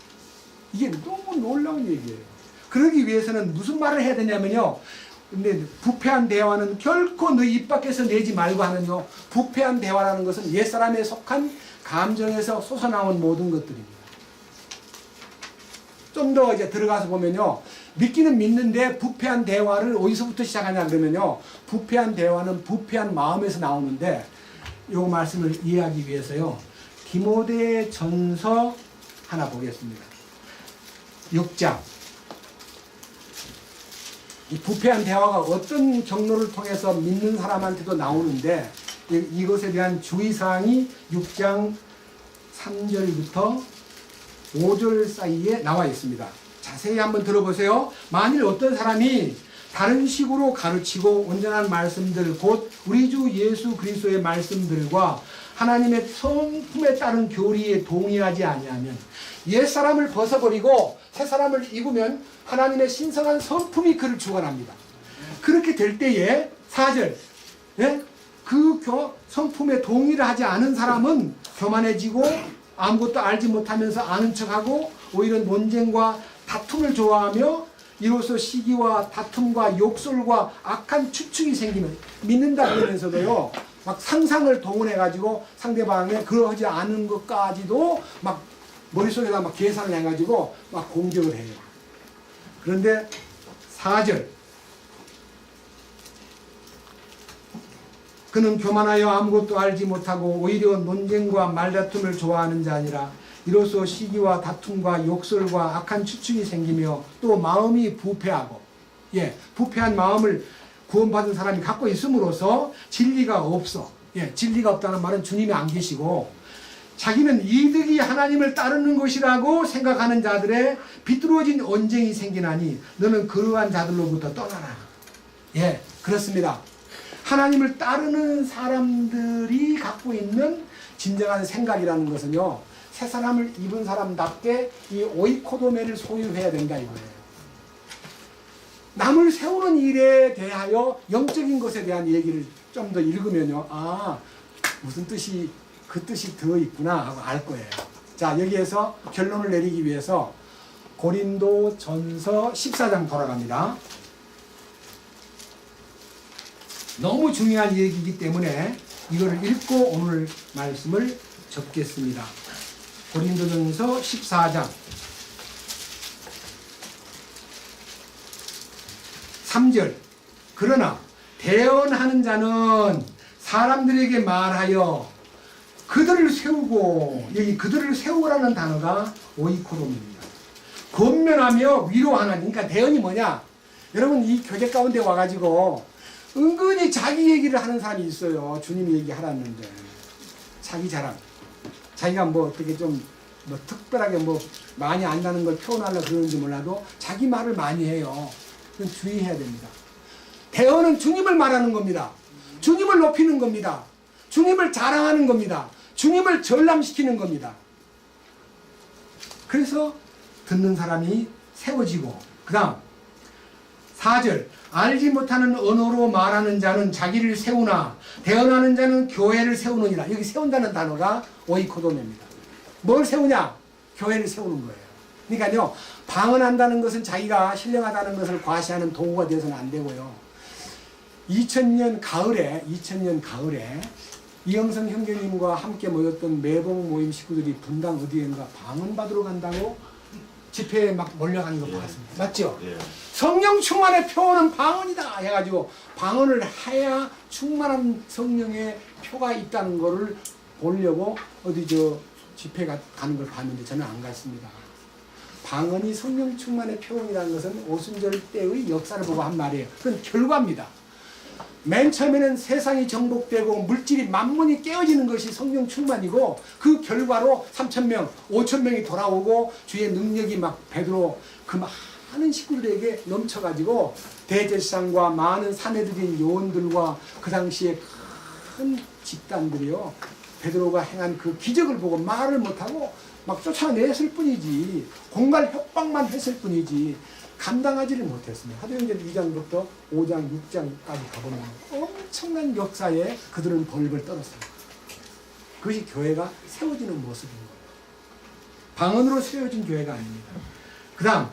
이게 너무 놀라운 얘기예요. 그러기 위해서는 무슨 말을 해야 되냐면요, 근데 부패한 대화는 결코 너희 입 밖에서 내지 말고 하는요. 부패한 대화라는 것은 옛사람에 속한 감정에서 솟아나온 모든 것들입니다. 좀 더 이제 들어가서 보면요, 믿기는 믿는데 부패한 대화를 어디서부터 시작하냐 그러면요, 부패한 대화는 부패한 마음에서 나오는데, 요 말씀을 이해하기 위해서요, 디모데 전서 하나 보겠습니다. 6장. 이 부패한 대화가 어떤 경로를 통해서 믿는 사람한테도 나오는데, 이것에 대한 주의사항이 6장 3절부터 5절 사이에 나와 있습니다. 자세히 한번 들어보세요. 만일 어떤 사람이 다른 식으로 가르치고 온전한 말씀들, 곧 우리 주 예수 그리스도의 말씀들과 하나님의 성품에 따른 교리에 동의하지 아니하면, 옛사람을 벗어버리고 새사람을 입으면 하나님의 신성한 성품이 그를 주관합니다. 그렇게 될 때에 4절, 예? 그 성품에 동의를 하지 않은 사람은 교만해지고 아무것도 알지 못하면서 아는 척하고 오히려 논쟁과 다툼을 좋아하며 이로써 시기와 다툼과 욕설과 악한 추측이 생기면, 믿는다 그러면서도요 막 상상을 동원해가지고 상대방의 그러하지 않은 것까지도 막 머릿속에다 막 계산을 해가지고 막 공격을 해요. 그런데 4절, 그는 교만하여 아무것도 알지 못하고 오히려 논쟁과 말다툼을 좋아하는 자니라. 이로써 시기와 다툼과 욕설과 악한 추측이 생기며 또 마음이 부패하고, 부패한 마음을 구원받은 사람이 갖고 있음으로써 진리가 없어. 진리가 없다는 말은 주님이 안 계시고 자기는 이득이 하나님을 따르는 것이라고 생각하는 자들의 비뚤어진 언쟁이 생기나니 너는 그러한 자들로부터 떠나라. 그렇습니다. 하나님을 따르는 사람들이 갖고 있는 진정한 생각이라는 것은요, 새 사람을 입은 사람답게 이 오이코도메를 소유해야 된다 이거예요. 남을 세우는 일에 대하여 영적인 것에 대한 얘기를 좀 더 읽으면요, 무슨 뜻이, 그 뜻이 들어있구나 하고 알 거예요. 자, 여기에서 결론을 내리기 위해서 고린도 전서 14장 돌아갑니다. 너무 중요한 얘기이기 때문에 이거를 읽고 오늘 말씀을 접겠습니다. 고린도전서 14장 3절. 그러나 대언하는 자는 사람들에게 말하여 그들을 세우고, 여기 그들을 세우라는 단어가 오이코돔입니다. 권면하며 위로하는, 그러니까 대언이 뭐냐? 여러분, 이 교제 가운데 와가지고 은근히 자기 얘기를 하는 사람이 있어요. 주님이 얘기하라는데 자기 자랑, 자기가 뭐 어떻게 좀 뭐 특별하게 뭐 많이 안다는 걸 표현하려고 그러는지 몰라도 자기 말을 많이 해요. 그건 주의해야 됩니다. 대언은 주님을 말하는 겁니다. 주님을 높이는 겁니다. 주님을 자랑하는 겁니다. 주님을 전람시키는 겁니다. 그래서 듣는 사람이 세워지고, 그 다음 4절. 알지 못하는 언어로 말하는 자는 자기를 세우나 대언하는 자는 교회를 세우느니라. 여기 세운다는 단어가 오이코도메입니다. 뭘 세우냐? 교회를 세우는 거예요. 그러니까요, 방언한다는 것은 자기가 신령하다는 것을 과시하는 도구가 되어서는 안 되고요. 2000년 가을에 이영성 형제님과 함께 모였던 매복 모임 식구들이 분당 어디엔가 방언 받으러 간다고 집회에 막 몰려가는 거 봤습니다. 맞죠? 성령 충만의 표는 방언이다 해가지고 방언을 해야 충만한 성령의 표가 있다는 거를 보려고 어디 집회 가는 걸 봤는데 저는 안 갔습니다. 방언이 성령 충만의 표현이라는 것은 오순절 때의 역사를 보고 한 말이에요. 그건 결과입니다. 맨 처음에는 세상이 정복되고 물질이 만문이 깨어지는 것이 성령 충만이고, 그 결과로 3,000명, 5,000명이 돌아오고 주의 능력이 막 베드로 그 많은 식구들에게 넘쳐가지고 대제사장과 많은 사내들인 요원들과 그 당시에 큰 집단들이요, 베드로가 행한 그 기적을 보고 말을 못하고 막 쫓아냈을 뿐이지, 공갈 협박만 했을 뿐이지 감당하지를 못했습니다. 사도행전 2장부터 5장, 6장까지 가보면 엄청난 역사에 그들은 벌벌 떨었습니다. 그것이 교회가 세워지는 모습인 거예요. 방언으로 세워진 교회가 아닙니다. 그 다음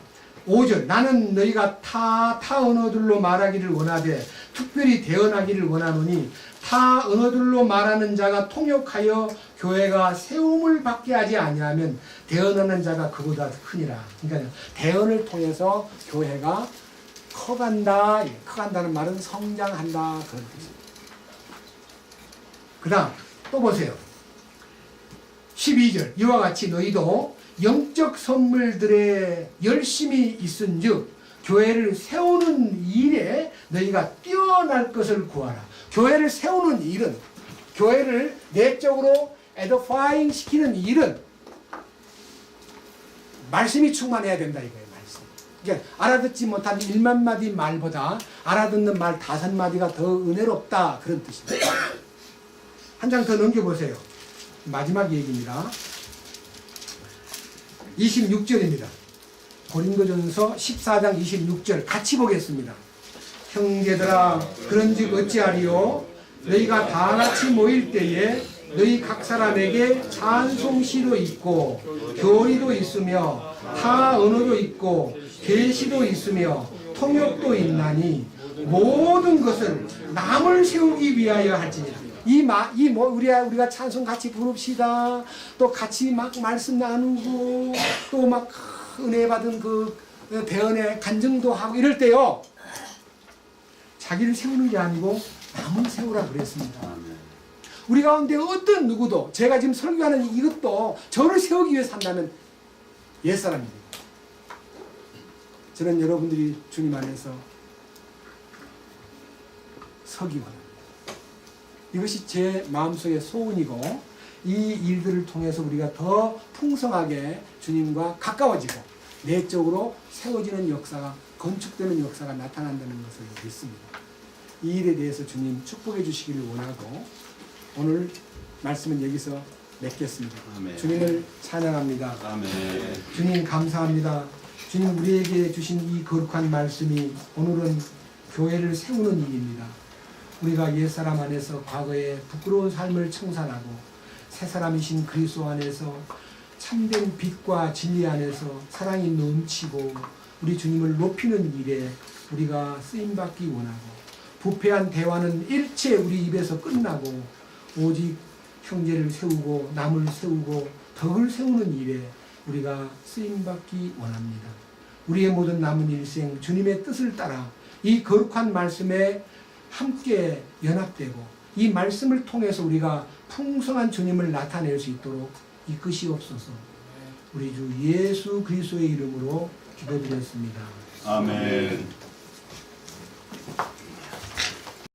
5절. 나는 너희가 타 언어들로 말하기를 원하되 특별히 대언하기를 원하노니 타 언어들로 말하는 자가 통역하여 교회가 세움을 받게 하지 아니하면 대언하는 자가 그보다 크니라. 그러니까 대언을 통해서 교회가 커간다. 커간다는 말은 성장한다, 그런 뜻입니다. 그 다음 또 보세요. 12절. 이와 같이 너희도 영적 선물들에 열심히 있은즉 교회를 세우는 일에 너희가 뛰어날 것을 구하라. 교회를 세우는 일은, 교회를 내적으로 에더파잉 시키는 일은 말씀이 충만해야 된다 이거예요. 말씀. 그러니까 알아듣지 못한 1만 마디 말보다 알아듣는 말 5마디가 더 은혜롭다, 그런 뜻입니다. 한 장 더 넘겨보세요. 마지막 얘기입니다. 26절입니다. 고린도전서 14장 26절 같이 보겠습니다. 형제들아, 그런즉 어찌하리요? 너희가 다 같이 모일 때에 너희 각 사람에게 찬송시도 있고 교리도 있으며 타 언어도 있고 계시도 있으며 통역도 있나니 모든 것을 남을 세우기 위하여 할지니라. 우리가 찬송 같이 부릅시다. 또 같이 막 말씀 나누고 또 막 은혜 받은 그 대언의 간증도 하고 이럴 때요, 자기를 세우는 게 아니고 남을 세우라 그랬습니다. 아멘. 우리 가운데 어떤 누구도 제가 지금 설교하는 이것도 저를 세우기 위해 산다면 옛사람입니다. 저는 여러분들이 주님 안에서 서기 원합니다. 이것이 제 마음속의 소원이고 이 일들을 통해서 우리가 더 풍성하게 주님과 가까워지고 내적으로 세워지는 역사가 건축되는 역사가 나타난다는 것을 믿습니다. 이 일에 대해서 주님 축복해 주시기를 원하고 오늘 말씀은 여기서 맺겠습니다. 아멘. 주님을 찬양합니다. 아멘. 주님 감사합니다. 주님 우리에게 주신 이 거룩한 말씀이 오늘은 교회를 세우는 일입니다. 우리가 옛사람 안에서 과거의 부끄러운 삶을 청산하고 새사람이신 그리스도 안에서 참된 빛과 진리 안에서 사랑이 넘치고 우리 주님을 높이는 일에 우리가 쓰임받기 원하고 부패한 대화는 일체 우리 입에서 끝나고 오직 형제를 세우고 남을 세우고 덕을 세우는 일에 우리가 쓰임받기 원합니다. 우리의 모든 남은 일생 주님의 뜻을 따라 이 거룩한 말씀에 함께 연합되고 이 말씀을 통해서 우리가 풍성한 주님을 나타낼 수 있도록 이끄시옵소서. 우리 주 예수 그리스도의 이름으로 기도드렸습니다. 아멘.